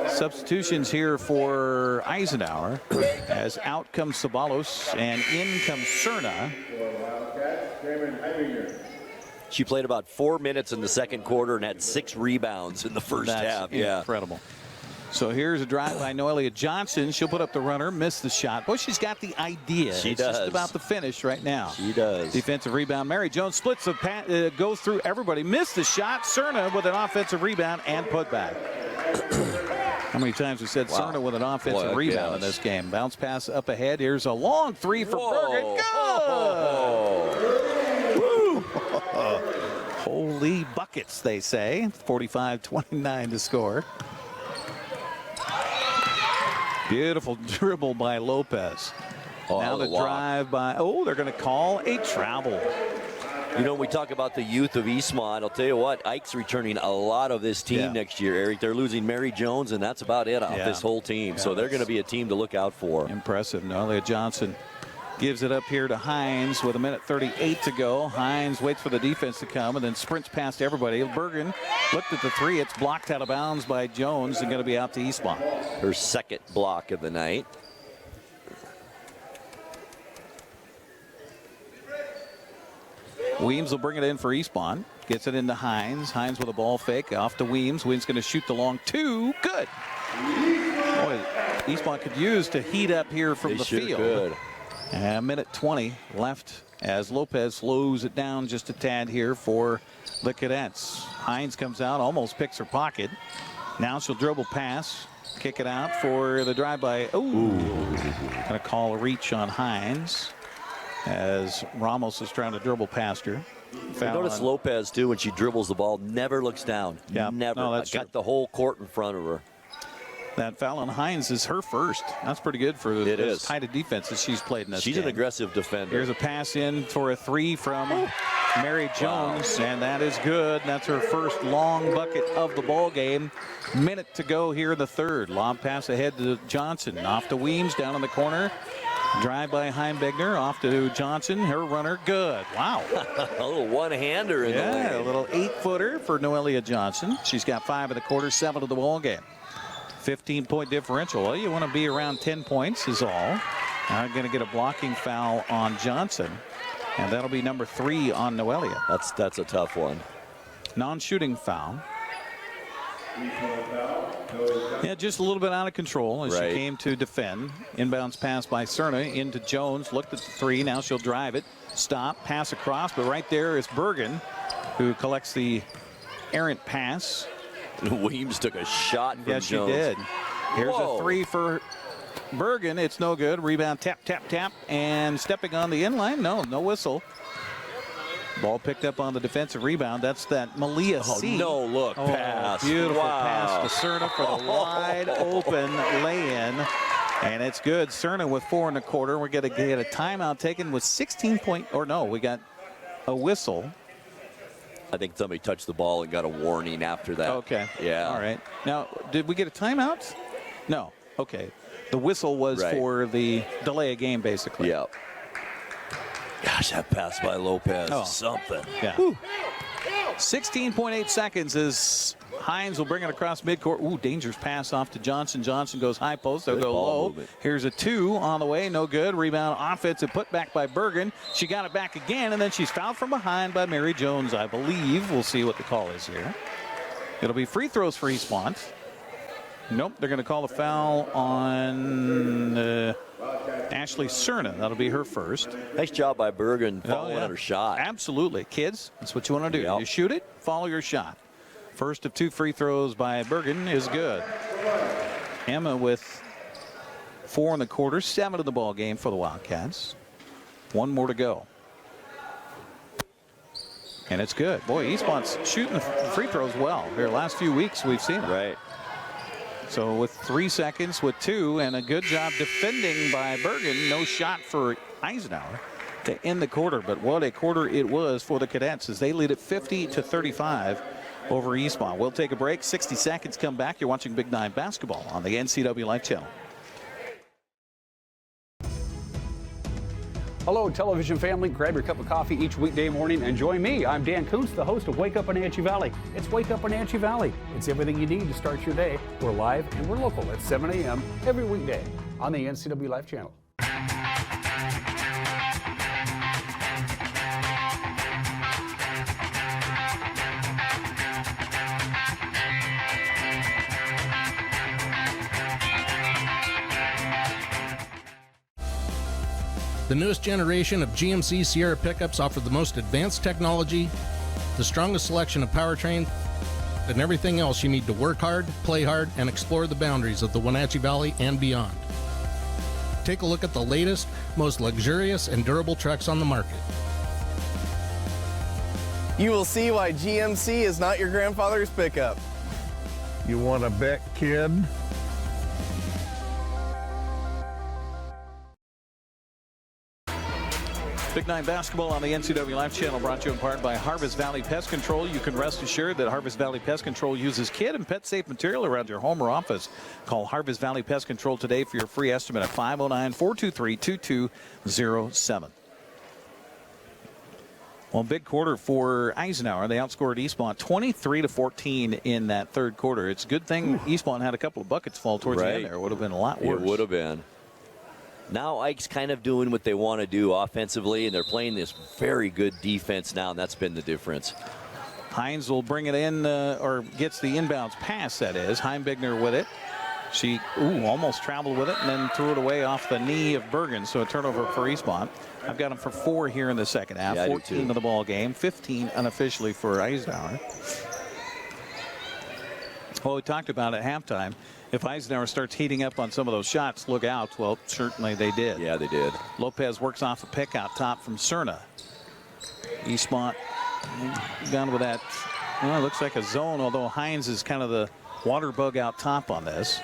Substitutions here for Eisenhower as out comes Sabalos and in comes Cerna. She played about 4 minutes in the second quarter and had 6 rebounds in the first half. Yeah, incredible. So here's a drive by Noelia Johnson. She'll put up the runner, miss the shot. Boy, she's got the idea. She it's does. Just about the finish right now. She does. Defensive rebound. Mary Jones splits the goes through everybody. Missed the shot. Cerna with an offensive rebound and putback. How many times we said Cerna with an offensive rebound in this game? Bounce pass up ahead. Here's a long 3 for Bergen. Good! Woo! Holy buckets, they say. 45-29 to score. Beautiful dribble by Lopez. Now the drive by, they're going to call a travel. You know, we talk about the youth of Eastmont. I'll tell you what, Ike's returning a lot of this team next year, Eric. They're losing Mary Jones, and that's about it off this whole team. So they're going to be a team to look out for. Impressive. Noelia Johnson gives it up here to Hines with 1:38 to go. Hines waits for the defense to come and then sprints past everybody. Bergen looked at the 3. It's blocked out of bounds by Jones and going to be out to Eastmont. Her second block of the night. Weems will bring it in for Eastmont. Gets it into Hines. Hines with a ball fake off to Weems. Weems going to shoot the long 2. Good. Boy, Eastmont could use to heat up here from the field. Could. And 1:20 left as Lopez slows it down just a tad here for the Cadets. Hines comes out, almost picks her pocket. Now she'll dribble pass, kick it out for the drive-by. Gonna call a reach on Hines as Ramos is trying to dribble past her. Notice Lopez, too, when she dribbles the ball, never looks down. Yeah. Never. No, that's got the whole court in front of her. That foul on Hines is her first. That's pretty good for as tight a defense as she's played in this game. She's an aggressive defender. Here's a pass in for a 3 from Mary Jones, and that is good. That's her first long bucket of the ball game. Minute to go here in the third. Lob pass ahead to Johnson. Off to Weems, down in the corner. Drive by Heimbigner, off to Johnson. Her runner, good. Wow. A little one-hander in the lane. A little 8-footer for Noelia Johnson. She's got 5 in the quarter, 7 of the ball game. 15-point differential. Well, you want to be around 10 points is all. Now going to get a blocking foul on Johnson. And that'll be number 3 on Noelia. That's a tough one. Non-shooting foul. Yeah, just a little bit out of control as she came to defend. Inbounds pass by Cerna into Jones. Looked at the 3. Now she'll drive it. Stop. Pass across. But right there is Bergen, who collects the errant pass. Weems took a shot from Jones. Yes, she did. Here's a 3 for Bergen. It's no good. Rebound, tap, tap, tap. And stepping on the inline. No whistle. Ball picked up on the defensive rebound. That's that Malia C. No look pass. Beautiful pass to Cerna for the wide open lay-in. And it's good. Cerna with 4 in the quarter. We're going to get a timeout taken with 16 point. Or no, we got a whistle. I think somebody touched the ball and got a warning after that. Okay. Yeah. All right. Now, did we get a timeout? No. Okay. The whistle was for the delay of game, basically. Yep. Gosh, that pass by Lopez. Something. Yeah. 16.8 seconds as Hines will bring it across midcourt. Ooh, dangerous pass off to Johnson. Johnson goes high post. They'll go low. Movement. Here's a 2 on the way. No good. Rebound offensive put back by Bergen. She got it back again, and then she's fouled from behind by Mary Jones, I believe. We'll see what the call is here. It'll be free throws for Eastmont. Nope, they're going to call a foul on Ashley Cerna. That'll be her first. Nice job by Bergen following her shot. Absolutely. Kids, that's what you want to do. Yep. You shoot it, follow your shot. First of 2 free throws by Bergen is good. Emma with 4 in the quarter, 7 in the ball game for the Wildcats. 1 more to go. And it's good. Boy, Eastmont's shooting the free throws well. Their last few weeks we've seen it. Right. So with 3 seconds, with 2, and a good job defending by Bergen. No shot for Eisenhower to end the quarter, but what a quarter it was for the Cadets as they lead it 50-35 over Eastmont. We'll take a break. 60 seconds, come back. You're watching Big 9 basketball on the NCWLIFE channel. Hello, television family. Grab your cup of coffee each weekday morning and join me. I'm Dan Kuntz, the host of Wake Up Wenatchee Valley. It's Wake Up Wenatchee Valley. It's everything you need to start your day. We're live and we're local at 7 a.m. every weekday on the NCWLIFE channel. The newest generation of GMC Sierra pickups offer the most advanced technology, the strongest selection of powertrain, and everything else you need to work hard, play hard, and explore the boundaries of the Wenatchee Valley and beyond. Take a look at the latest, most luxurious and durable trucks on the market. You will see why GMC is not your grandfather's pickup. You want to bet, kid? Big 9 basketball on the NCWLIFE channel, brought to you in part by Harvest Valley Pest Control. You can rest assured that Harvest Valley Pest Control uses kid and pet safe material around your home or office. Call Harvest Valley Pest Control today for your free estimate at 509-423-2207. Well, big quarter for Eisenhower. They outscored Eastmont 23-14 in that third quarter. It's a good thing Eastmont had a couple of buckets fall towards the end there. It would have been a lot worse. It would have been. Now Ike's kind of doing what they want to do offensively, and they're playing this very good defense now, and that's been the difference. Hines will bring it in, or gets the inbounds pass, that is. Heimbigner with it. She almost traveled with it and then threw it away off the knee of Bergen, so a turnover for Eastmont. I've got them for 4 here in the second half. Yeah, 14 of the ball game, 15 unofficially for Eisenhower. Well, we talked about at halftime. If Eisenhower starts heating up on some of those shots, look out. Well, certainly they did. Yeah, they did. Lopez works off a pick out top from Cerna. Eastmont down with that. Well, it looks like a zone, although Hines is kind of the water bug out top on this.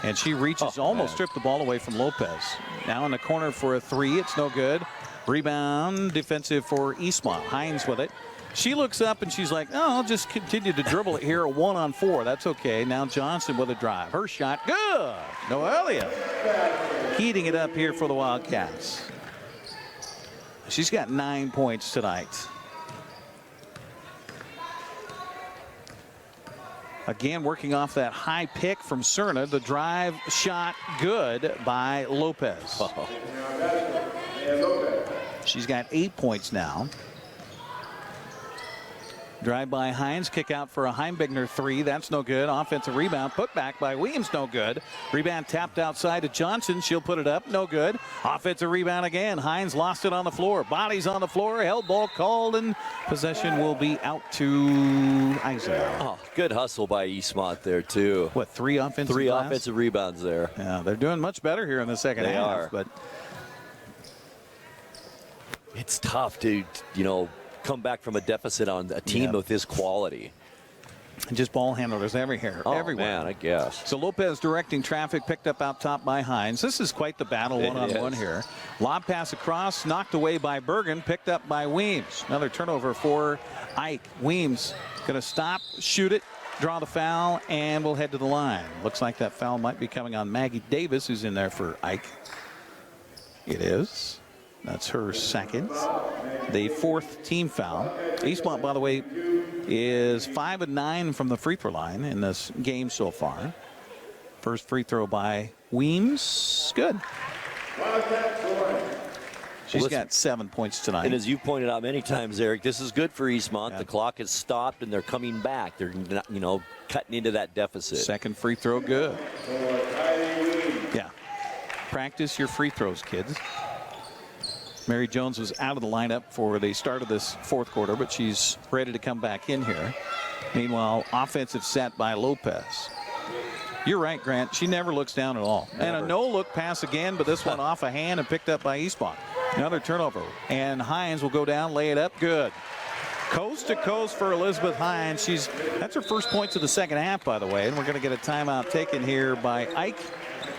And she reaches, almost stripped the ball away from Lopez. Now in the corner for a 3. It's no good. Rebound defensive for Eastmont. Hines with it. She looks up and she's like, oh, I'll just continue to dribble it here. 1-on-4. That's okay. Now Johnson with a drive. Her shot, good. Noelia heating it up here for the Wildcats. She's got 9 points tonight. Again, working off that high pick from Cerna. The drive shot good by Lopez. She's got 8 points now. Drive by Hines, kick out for a Heimbigner 3. That's no good. Offensive rebound, put back by Williams, no good. Rebound tapped outside to Johnson. She'll put it up, no good. Offensive rebound again. Hines lost it on the floor. Bodies on the floor. Held ball called, and possession will be out to Eisenhower. Oh, good hustle by Eastmont there, too. What, 3 offensive offensive rebounds there. Yeah, they're doing much better here in the second half. They are. But it's tough to, come back from a deficit on a team with this quality. And just ball handlers everywhere. Man, I guess. So Lopez directing traffic, picked up out top by Hines. This is quite the battle one-on-one here. Lob pass across, knocked away by Bergen, picked up by Weems. Another turnover for Ike. Weems going to stop, shoot it, draw the foul, and we'll head to the line. Looks like that foul might be coming on Maggie Davis, who's in there for Ike. It is. That's her second. The 4th team foul. Eastmont, by the way, is 5 of 9 from the free throw line in this game so far. First free throw by Weems. Good. She's got 7 points tonight. And as you've pointed out many times, Eric, this is good for Eastmont. The clock has stopped, and they're coming back. They're, cutting into that deficit. Second free throw, good. Yeah. Practice your free throws, kids. Mary Jones was out of the lineup for the start of this 4th quarter, but she's ready to come back in here. Meanwhile, offensive set by Lopez. You're right, Grant. She never looks down at all. Never. And a no-look pass again, but this one off a hand and picked up by Eastmont. Another turnover. And Hines will go down, lay it up. Good. Coast to coast for Elizabeth Hines. That's her first points of the second half, by the way. And we're going to get a timeout taken here by Ike.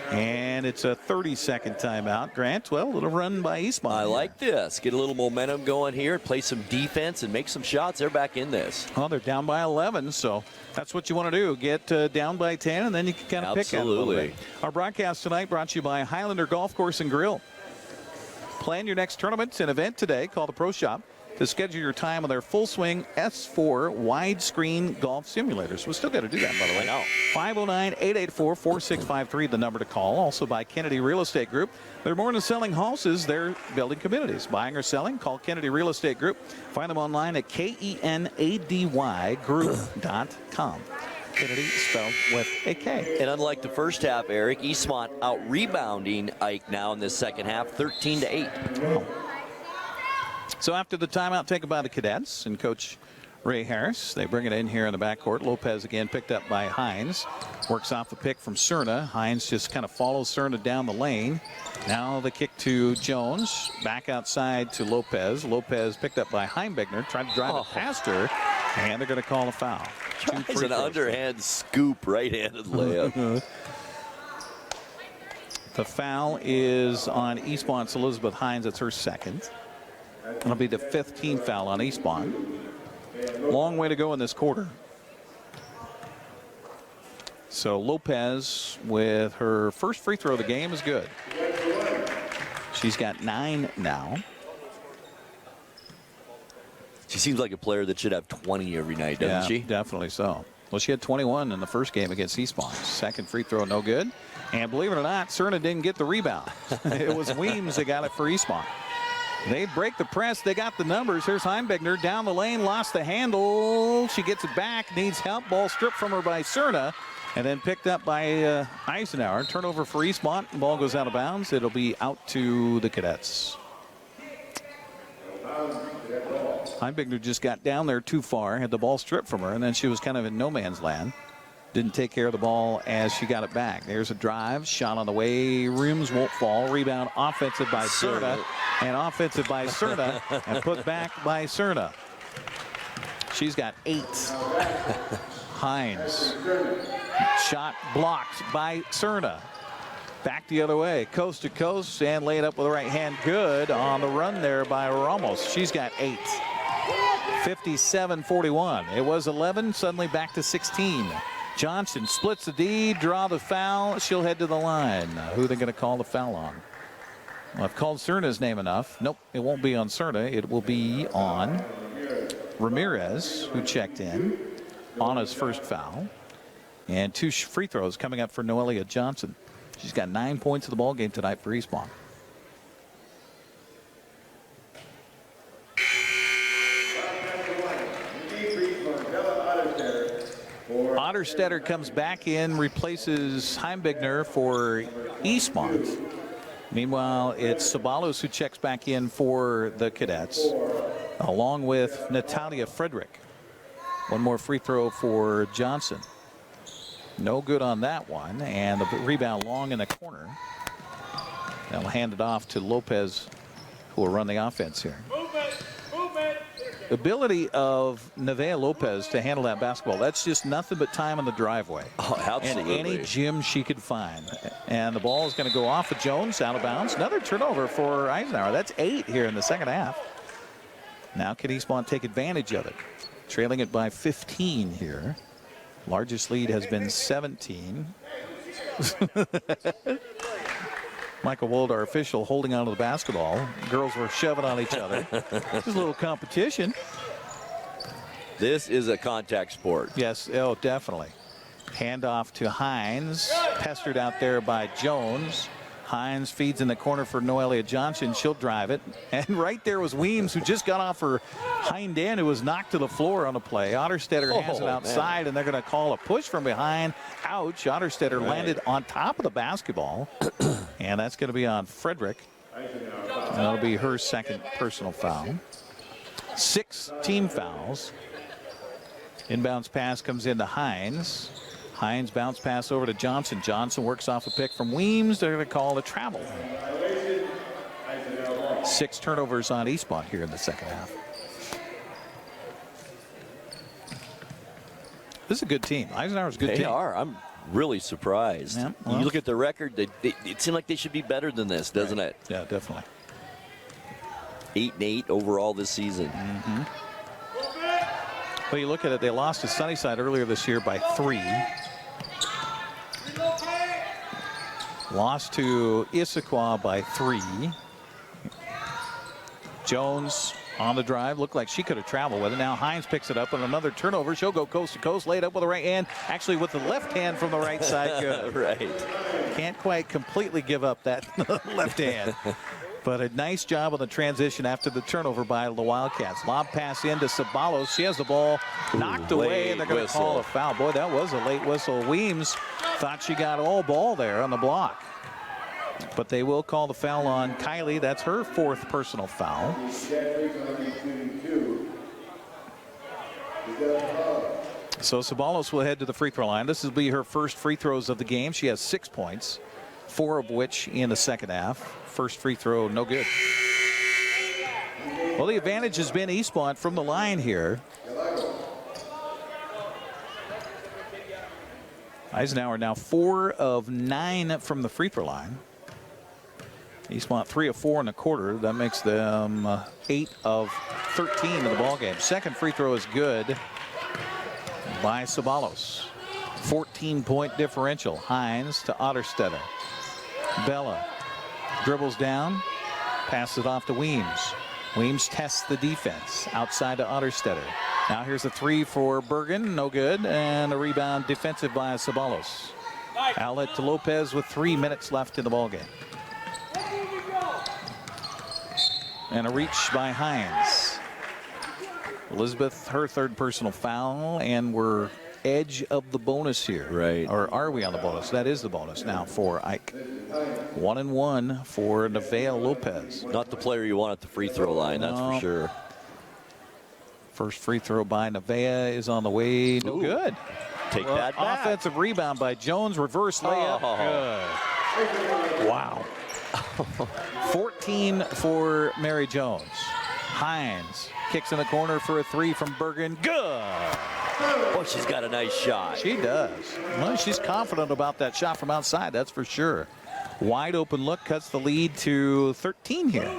And it's a 30-second timeout. Grant, a little run by Eastmont. I like this. Get a little momentum going here, play some defense, and make some shots. They're back in this. Oh, they're down by 11, so that's what you want to do. Get down by 10, and then you can kind of pick at it a little bit. Our broadcast tonight brought to you by Highlander Golf Course and Grill. Plan your next tournament and event today. Call the Pro Shop to schedule your time on their Full Swing S4 widescreen golf simulators. We still got to do that, by the way. 509-884-4653, the number to call. Also by Kennedy Real Estate Group. They're more than selling houses, they're building communities. Buying or selling, call Kennedy Real Estate Group. Find them online at KENADYgroup.com. Kennedy spelled with a K. And unlike the first half, Eric, Eastmont out-rebounding Ike now in this second half, 13-8. Wow. So after the timeout taken by the Cadets and Coach Ray Harris, they bring it in here in the backcourt. Lopez again picked up by Hines. Works off the pick from Cerna. Hines just kind of follows Cerna down the lane. Now the kick to Jones. Back outside to Lopez. Lopez picked up by Heimbigner. Tried to drive it past her. And they're going to call a foul. It's an underhand scoop, right-handed layup. The foul is on Eastmont's Elizabeth Hines. That's her second. It'll be the 5th team foul on Eastmont. Long way to go in this quarter. So Lopez with her first free throw of the game is good. She's got 9 now. She seems like a player that should have 20 every night, doesn't she? Definitely so. Well, she had 21 in the first game against Eastmont. Second free throw, no good. And believe it or not, Cerna didn't get the rebound. It was Weems that got it for Eastmont. They break the press. They got the numbers. Here's Heimbigner down the lane, lost the handle. She gets it back, needs help. Ball stripped from her by Cerna, and then picked up by Eisenhower. Turnover for Eastmont. Ball goes out of bounds. It'll be out to the Cadets. Heimbigner just got down there too far, had the ball stripped from her, and then she was kind of in no man's land. Didn't take care of the ball as she got it back. There's a drive, shot on the way, rims won't fall. Rebound offensive by Cerna, and offensive by Cerna, and put back by Cerna. She's got 8. Hines, shot blocked by Cerna. Back the other way, coast to coast, and laid up with the right hand. Good on the run there by Ramos. She's got 8. 57-41. It was 11, suddenly back to 16. Johnson splits the D, draw the foul. She'll head to the line. Who are they going to call the foul on? Well, I've called Cerna's name enough. Nope, it won't be on Cerna. It will be on Ramirez, who checked in on his first foul. And 2 free throws coming up for Noelia Johnson. She's got 9 points in the ball game tonight for Eastmont. Otterstetter comes back in, replaces Heimbigner for Eastmont. Meanwhile, it's Ceballos who checks back in for the Cadets, along with Natalia Frederick. One more free throw for Johnson. No good on that one, and the rebound long in the corner. They'll hand it off to Lopez, who will run the offense here. The ability of Nevaeh Lopez to handle that basketball, that's just nothing but time on the driveway. Oh, absolutely. And any gym she could find. And the ball is going to go off of Jones, out of bounds. Another turnover for Eisenhower. That's 8 here in the second half. Now can Eastmont take advantage of it? Trailing it by 15 here. Largest lead has been 17. Michael Wold, our official, holding on to the basketball. Girls were shoving on each other. Just a little competition. This is a contact sport. Yes, oh, definitely. Handoff to Hines. Pestered out there by Jones. Hines feeds in the corner for Noelia Johnson. She'll drive it. And right there was Weems, who just got off her hind end, who was knocked to the floor on the play. Otterstetter has it outside, and they're going to call a push from behind. Ouch. Otterstetter landed on top of the basketball. And that's going to be on Frederick. And that'll be her second personal foul. 6 team fouls. Inbounds pass comes into Hines. Hines bounce pass over to Johnson. Johnson works off a pick from Weems. They're going to call it a travel. 6 turnovers on Eastmont here in the second half. This is a good team. Eisenhower's a good team. They are. I'm really surprised. Yeah, well, you look at the record, it seemed like they should be better than this, doesn't it? Yeah, definitely. 8-8 overall this season. Mm-hmm. Well, you look at it, they lost to Sunnyside earlier this year by 3. Lost to Issaquah by 3. Jones on the drive. Looked like she could have traveled with it. Now Hines picks it up, and another turnover. She'll go coast to coast, laid up with the right hand. Actually with the left hand from the right side. Good. Right. Can't quite completely give up that left hand. But a nice job on the transition after the turnover by the Wildcats. Lob pass into Ceballos. She has the ball knocked away, and they're going to call a foul. Boy, that was a late whistle. Weems thought she got all ball there on the block. But they will call the foul on Kylie. That's her 4th personal foul. So Ceballos will head to the free throw line. This will be her first free throws of the game. She has 6 points, 4 of which in the second half. First free throw, no good. Well, the advantage has been Eastmont from the line here. Eisenhower now 4 of 9 from the free throw line. Eastmont 3 of 4 in a quarter. That makes them 8 of 13 in the ballgame. Second free throw is good by Ceballos. 14-point differential. Hines to Otterstetter. Bella dribbles down, passes it off to Weems. Weems tests the defense outside to Otterstetter. Now here's a 3 for Bergen, no good, and a rebound defensive by Ceballos. Outlet to Lopez with 3 minutes left in the ballgame. And a reach by Hines. Elizabeth, her 3rd personal foul, and we're edge of the bonus here. Right. Or are we on the bonus? That is the bonus now for Ike. 1-1 for Nevaeh Lopez. Not the player you want at the free throw line, that's for sure. First free throw by Nevaeh is on the way. No good. Take that back. Offensive rebound by Jones. Reverse layup. Good. Wow. 14 for Mary Jones. Hines kicks in the corner for a 3 from Bergen. Good. Oh, she's got a nice shot. She does. Well, she's confident about that shot from outside, that's for sure. Wide open look cuts the lead to 13 here.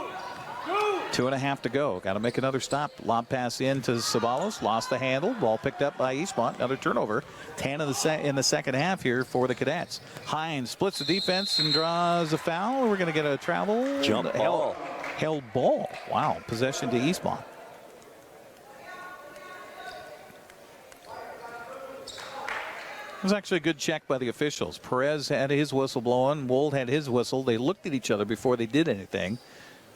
2.5 to go. Got to make another stop. Lob pass in to Ceballos. Lost the handle. Ball picked up by Eastmont. Another turnover. 10 in the second half here for the Cadets. Hines splits the defense and draws a foul. We're going to get a travel. Jump ball. Held ball. Wow. Possession to Eastmont. It was actually a good check by the officials. Perez had his whistle blowing. Wold had his whistle. They looked at each other before they did anything,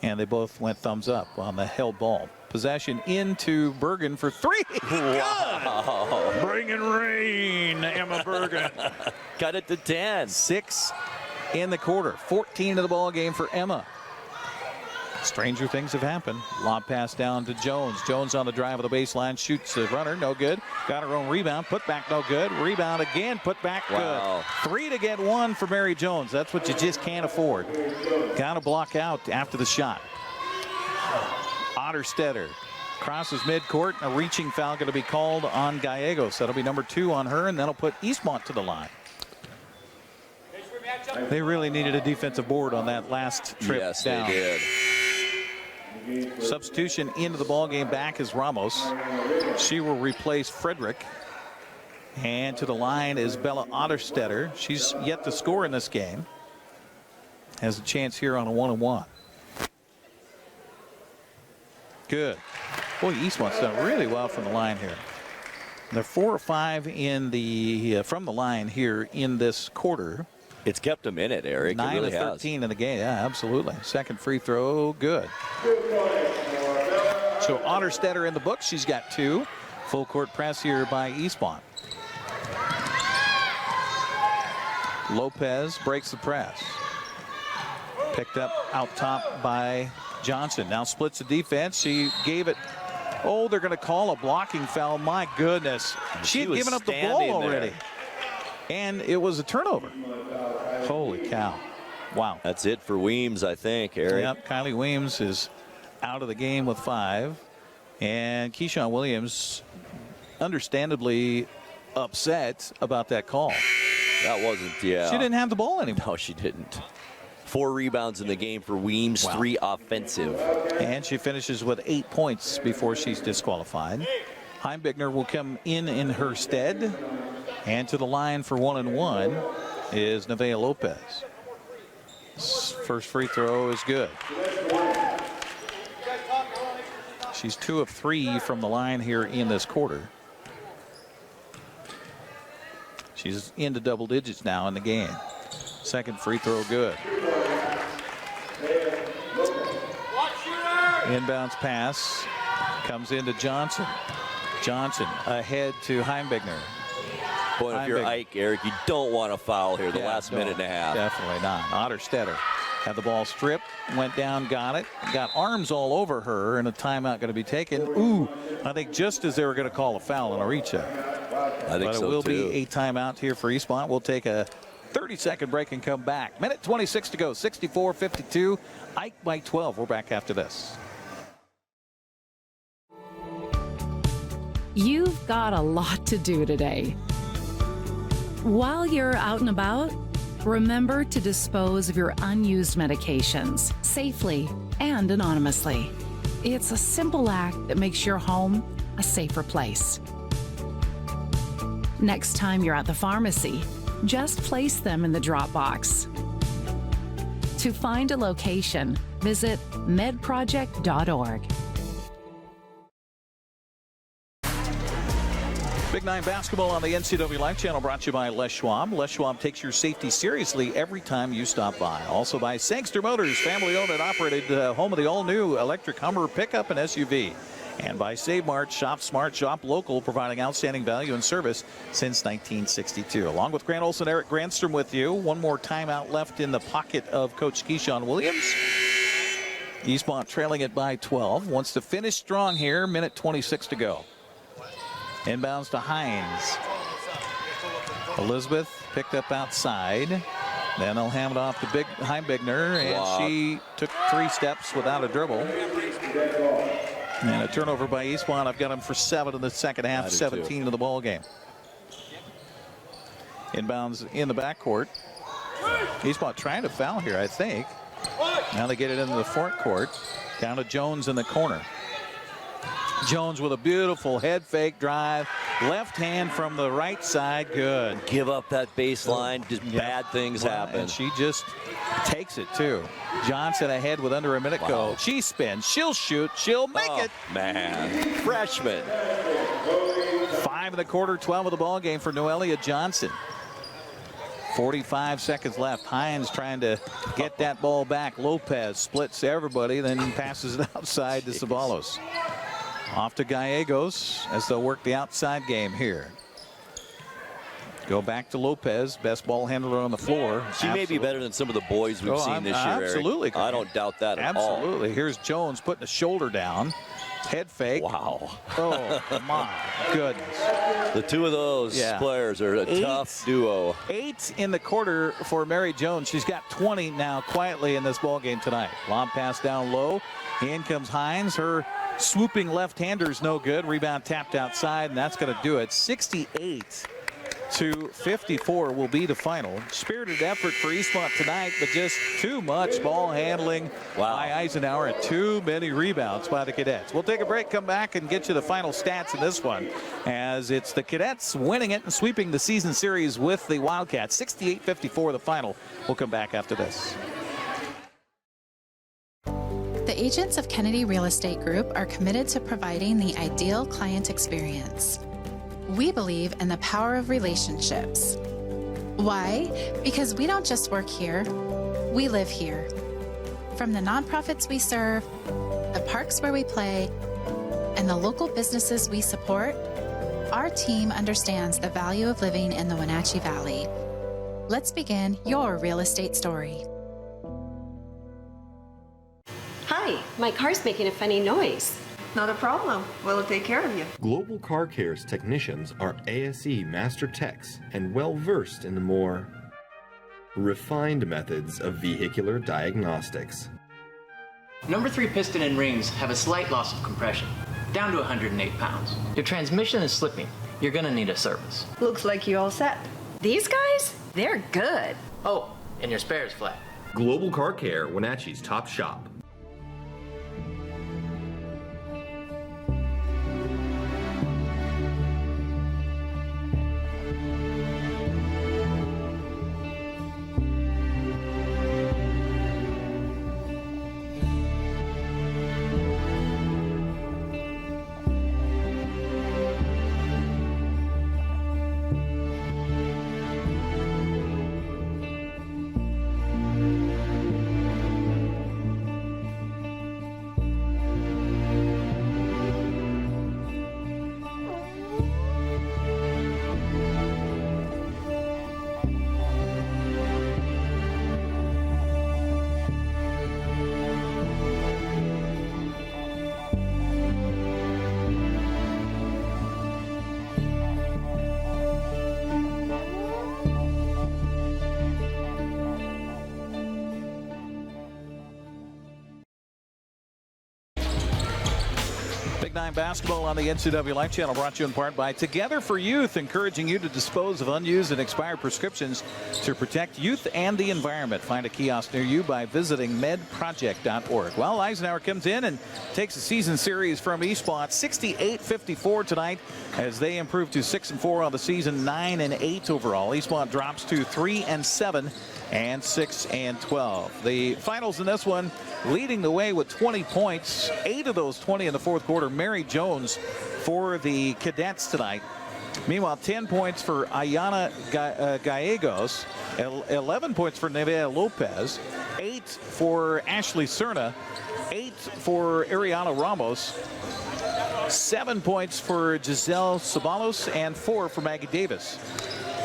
and they both went thumbs up on the held ball. Possession into Bergen for 3. Wow. Bringing rain, Emma Bergen. Cut it to 10. 6 in the quarter. 14 into the ball game for Emma. Stranger things have happened. Lob pass down to Jones. Jones on the drive of the baseline. Shoots the runner. No good. Got her own rebound. Put back. No good. Rebound again. Put back. Wow. Good. 3 to get 1 for Mary Jones. That's what you just can't afford. Got to block out after the shot. Otterstetter crosses midcourt. A reaching foul going to be called on Gallegos. That'll be number 2 on her, and that'll put Eastmont to the line. They really needed a defensive board on that last trip down. Yes, they did. Substitution into the ball game back is Ramos. She will replace Frederick. And to the line is Bella Otterstetter. She's yet to score in this game. Has a chance here on a 1-on-1. Good. Boy, Eastmont's done really well from the line here. They're 4 or 5 in the from the line here in this quarter. It's kept them in it, Eric. 9 it really to 13 in the game. Yeah, absolutely. Second free throw, good. So Otterstetter in the book. She's got 2. Full court press here by Eastmont. Lopez breaks the press. Picked up out top by Johnson. Now splits the defense. She gave it. Oh, they're going to call a blocking foul. My goodness. She had given up the ball already. And it was a turnover. Holy cow. Wow. That's it for Weems, I think, Eric. Yep, Kylie Weems is out of the game with 5. And Keyshawn Williams understandably upset about that call. That wasn't, yeah. She didn't have the ball anymore. No, she didn't. 4 rebounds in the game for Weems, wow. 3 offensive. And she finishes with 8 points before she's disqualified. Heimbigner will come in her stead. And to the line for 1-and-1 is Nevaeh Lopez. First free throw is good. She's 2 of 3 from the line here in this quarter. She's into double digits now in the game. Second free throw good. Inbounds pass comes into Johnson. Johnson ahead to Heimbigner. Boy, if you're Ike, Eric, you don't want to foul here the last minute and a half. Definitely not. Otterstetter had the ball stripped, went down, got it, got arms all over her, and a timeout going to be taken. Ooh, I think just as they were going to call a foul on a reach out. I think so, too. But it will be a timeout here for Eastmont. We'll take a 30-second break and come back. Minute 26 to go, 64-52. Ike by 12. We're back after this. You've got a lot to do today. While you're out and about, remember to dispose of your unused medications safely and anonymously. It's a simple act that makes your home a safer place. Next time you're at the pharmacy, just place them in the drop box. To find a location, visit medproject.org. Big 9 basketball on the NCWLIFE channel brought to you by Les Schwab. Les Schwab takes your safety seriously every time you stop by. Also by Sangster Motors, family owned and operated, home of the all-new electric Hummer pickup and SUV. And by Save Mart, shop smart, shop local, providing outstanding value and service since 1962. Along with Grant Olson, Eric Granstrom with you. One more timeout left in the pocket of Coach Keyshawn Williams. Eastmont trailing it by 12. Wants to finish strong here. Minute 26 to go. Inbounds to Hines. Elizabeth picked up outside. Then they'll hand it off to Heimbigner, and she took 3 steps without a dribble. And a turnover by Eastmont. I've got them for 7 in the second half, 17 to the ball game. Inbounds in the backcourt. Eastmont trying to foul here, I think. Now they get it into the front court. Down to Jones in the corner. Jones with a beautiful head fake drive. Left hand from the right side. Good. Give up that baseline. Just bad things happen. And she just takes it, too. Johnson ahead with under a minute go. She spins. She'll shoot. She'll make it. Man. Freshman. 5 in the quarter, 12 of the ball game for Noelia Johnson. 45 seconds left. Hines trying to get that ball back. Lopez splits everybody, then passes it outside to Ceballos. Off to Gallegos as they'll work the outside game here. Go back to Lopez, best ball handler on the floor. She may be better than some of the boys we've seen this year. Absolutely. Eric. I don't doubt that at all. Absolutely. Here's Jones putting the shoulder down. Head fake. Wow. Oh, my goodness. The two of those players are a tough duo. 8 in the quarter for Mary Jones. She's got 20 now quietly in this ball game tonight. Lob pass down low. In comes Hines. Her swooping left-hander's no good. Rebound tapped outside, and that's going to do it. 68-54 will be the final. Spirited effort for Eastmont tonight, but just too much ball handling by Eisenhower and too many rebounds by the Cadets. We'll take a break, come back, and get you the final stats in this one, as it's the Cadets winning it and sweeping the season series with the Wildcats. 68-54 the final. We'll come back after this. The agents of Kennedy Real Estate Group are committed to providing the ideal client experience. We believe in the power of relationships. Why? Because we don't just work here, we live here. From the nonprofits we serve, the parks where we play, and the local businesses we support, our team understands the value of living in the Wenatchee Valley. Let's begin your real estate story. Hi, my car's making a funny noise. Not a problem. We'll take care of you. Global Car Care's technicians are ASE Master Techs and well-versed in the more refined methods of vehicular diagnostics. Number 3 piston and rings have a slight loss of compression, down to 108 pounds. Your transmission is slipping. You're gonna need a service. Looks like you all set. These guys? They're good. Oh, and your spare's flat. Global Car Care, Wenatchee's top shop. Basketball on the NCWLIFE channel, brought to you in part by Together for Youth, encouraging you to dispose of unused and expired prescriptions to protect youth and the environment. Find a kiosk near you by visiting medproject.org. Well, Eisenhower comes in and takes the season series from Eastmont, 68-54 tonight, as they improve to 6-4 on the season, 9-8 overall. Eastmont drops to 3-7 and 6-12. The finals in this one, leading the way with 20 points, 8 of those 20 in the fourth quarter. Mary Jones for the Cadets tonight. Meanwhile, 10 points for Ayana Gallegos, 11 points for Nevea Lopez, 8 for Ashley Cerna, 8 for Ariana Ramos, 7 points for Giselle Ceballos, and 4 for Maggie Davis.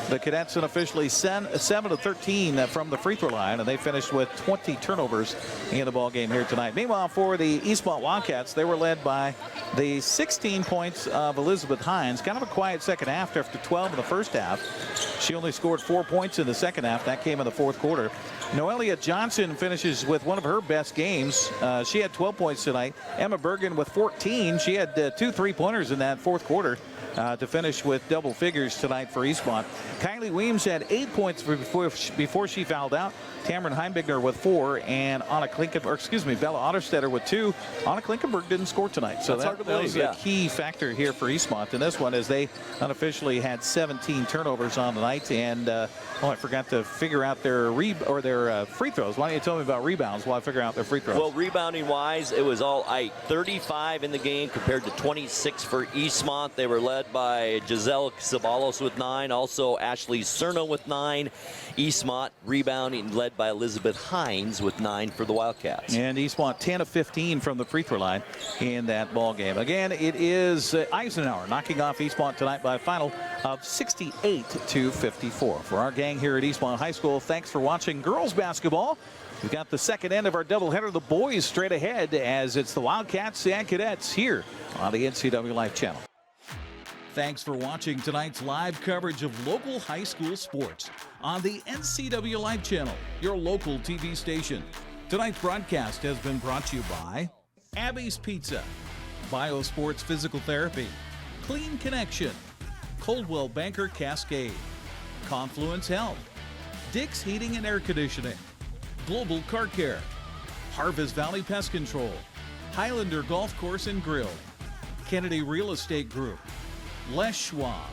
The Cadets unofficially 7-13 from the free throw line, and they finished with 20 turnovers in the ball game here tonight. Meanwhile, for the Eastmont Wildcats, they were led by the 16 points of Elizabeth Hines. Kind of a quiet second half after 12 in the first half. She only scored 4 points in the second half. That came in the fourth quarter. Noelia Johnson finishes with one of her best games. She had 12 points tonight. Emma Bergen with 14. She had 2 3-pointers in that fourth quarter to finish with double figures tonight for Eastmont. Kylie Weems had 8 points before she fouled out. Tamron Heimbigner with 4, and Bella Otterstetter with 2. Anna Klinkenberg didn't score tonight, so that was a key factor here for Eastmont in this one, as they unofficially had 17 turnovers on the night. And I forgot to figure out their free throws. Why don't you tell me about rebounds while I figure out their free throws? Well, rebounding wise, it was all 35 in the game compared to 26 for Eastmont. They were led by Giselle Ceballos with 9, also Ashley Cerno with 9. Eastmont rebounding led by Elizabeth Hines with 9 for the Wildcats. And Eastmont 10 of 15 from the free throw line in that ball game. Again, it is Eisenhower knocking off Eastmont tonight by a final of 68-54. For our gang here at Eastmont High School, thanks for watching girls basketball. We've got the second end of our doubleheader, the boys straight ahead, as it's the Wildcats and Cadets here on the NCWLIFE channel. Thanks for watching tonight's live coverage of local high school sports on the NCWLIFE channel, your local TV station. Tonight's broadcast has been brought to you by Abby's Pizza, Biosports Physical Therapy, Clean Connection, Coldwell Banker Cascade, Confluence Health, Dick's Heating and Air Conditioning, Global Car Care, Harvest Valley Pest Control, Highlander Golf Course and Grill, Kennedy Real Estate Group, Les Schwab,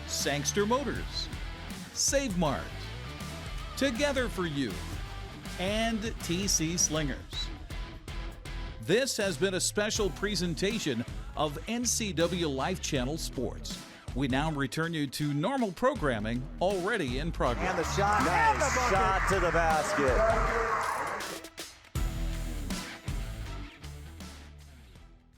Sangster Motors, Save Mart, Together for You, and TC Slingers. This has been a special presentation of NCWLIFE Channel Sports. We now return you to normal programming already in progress. And the shot, nice shot to the basket.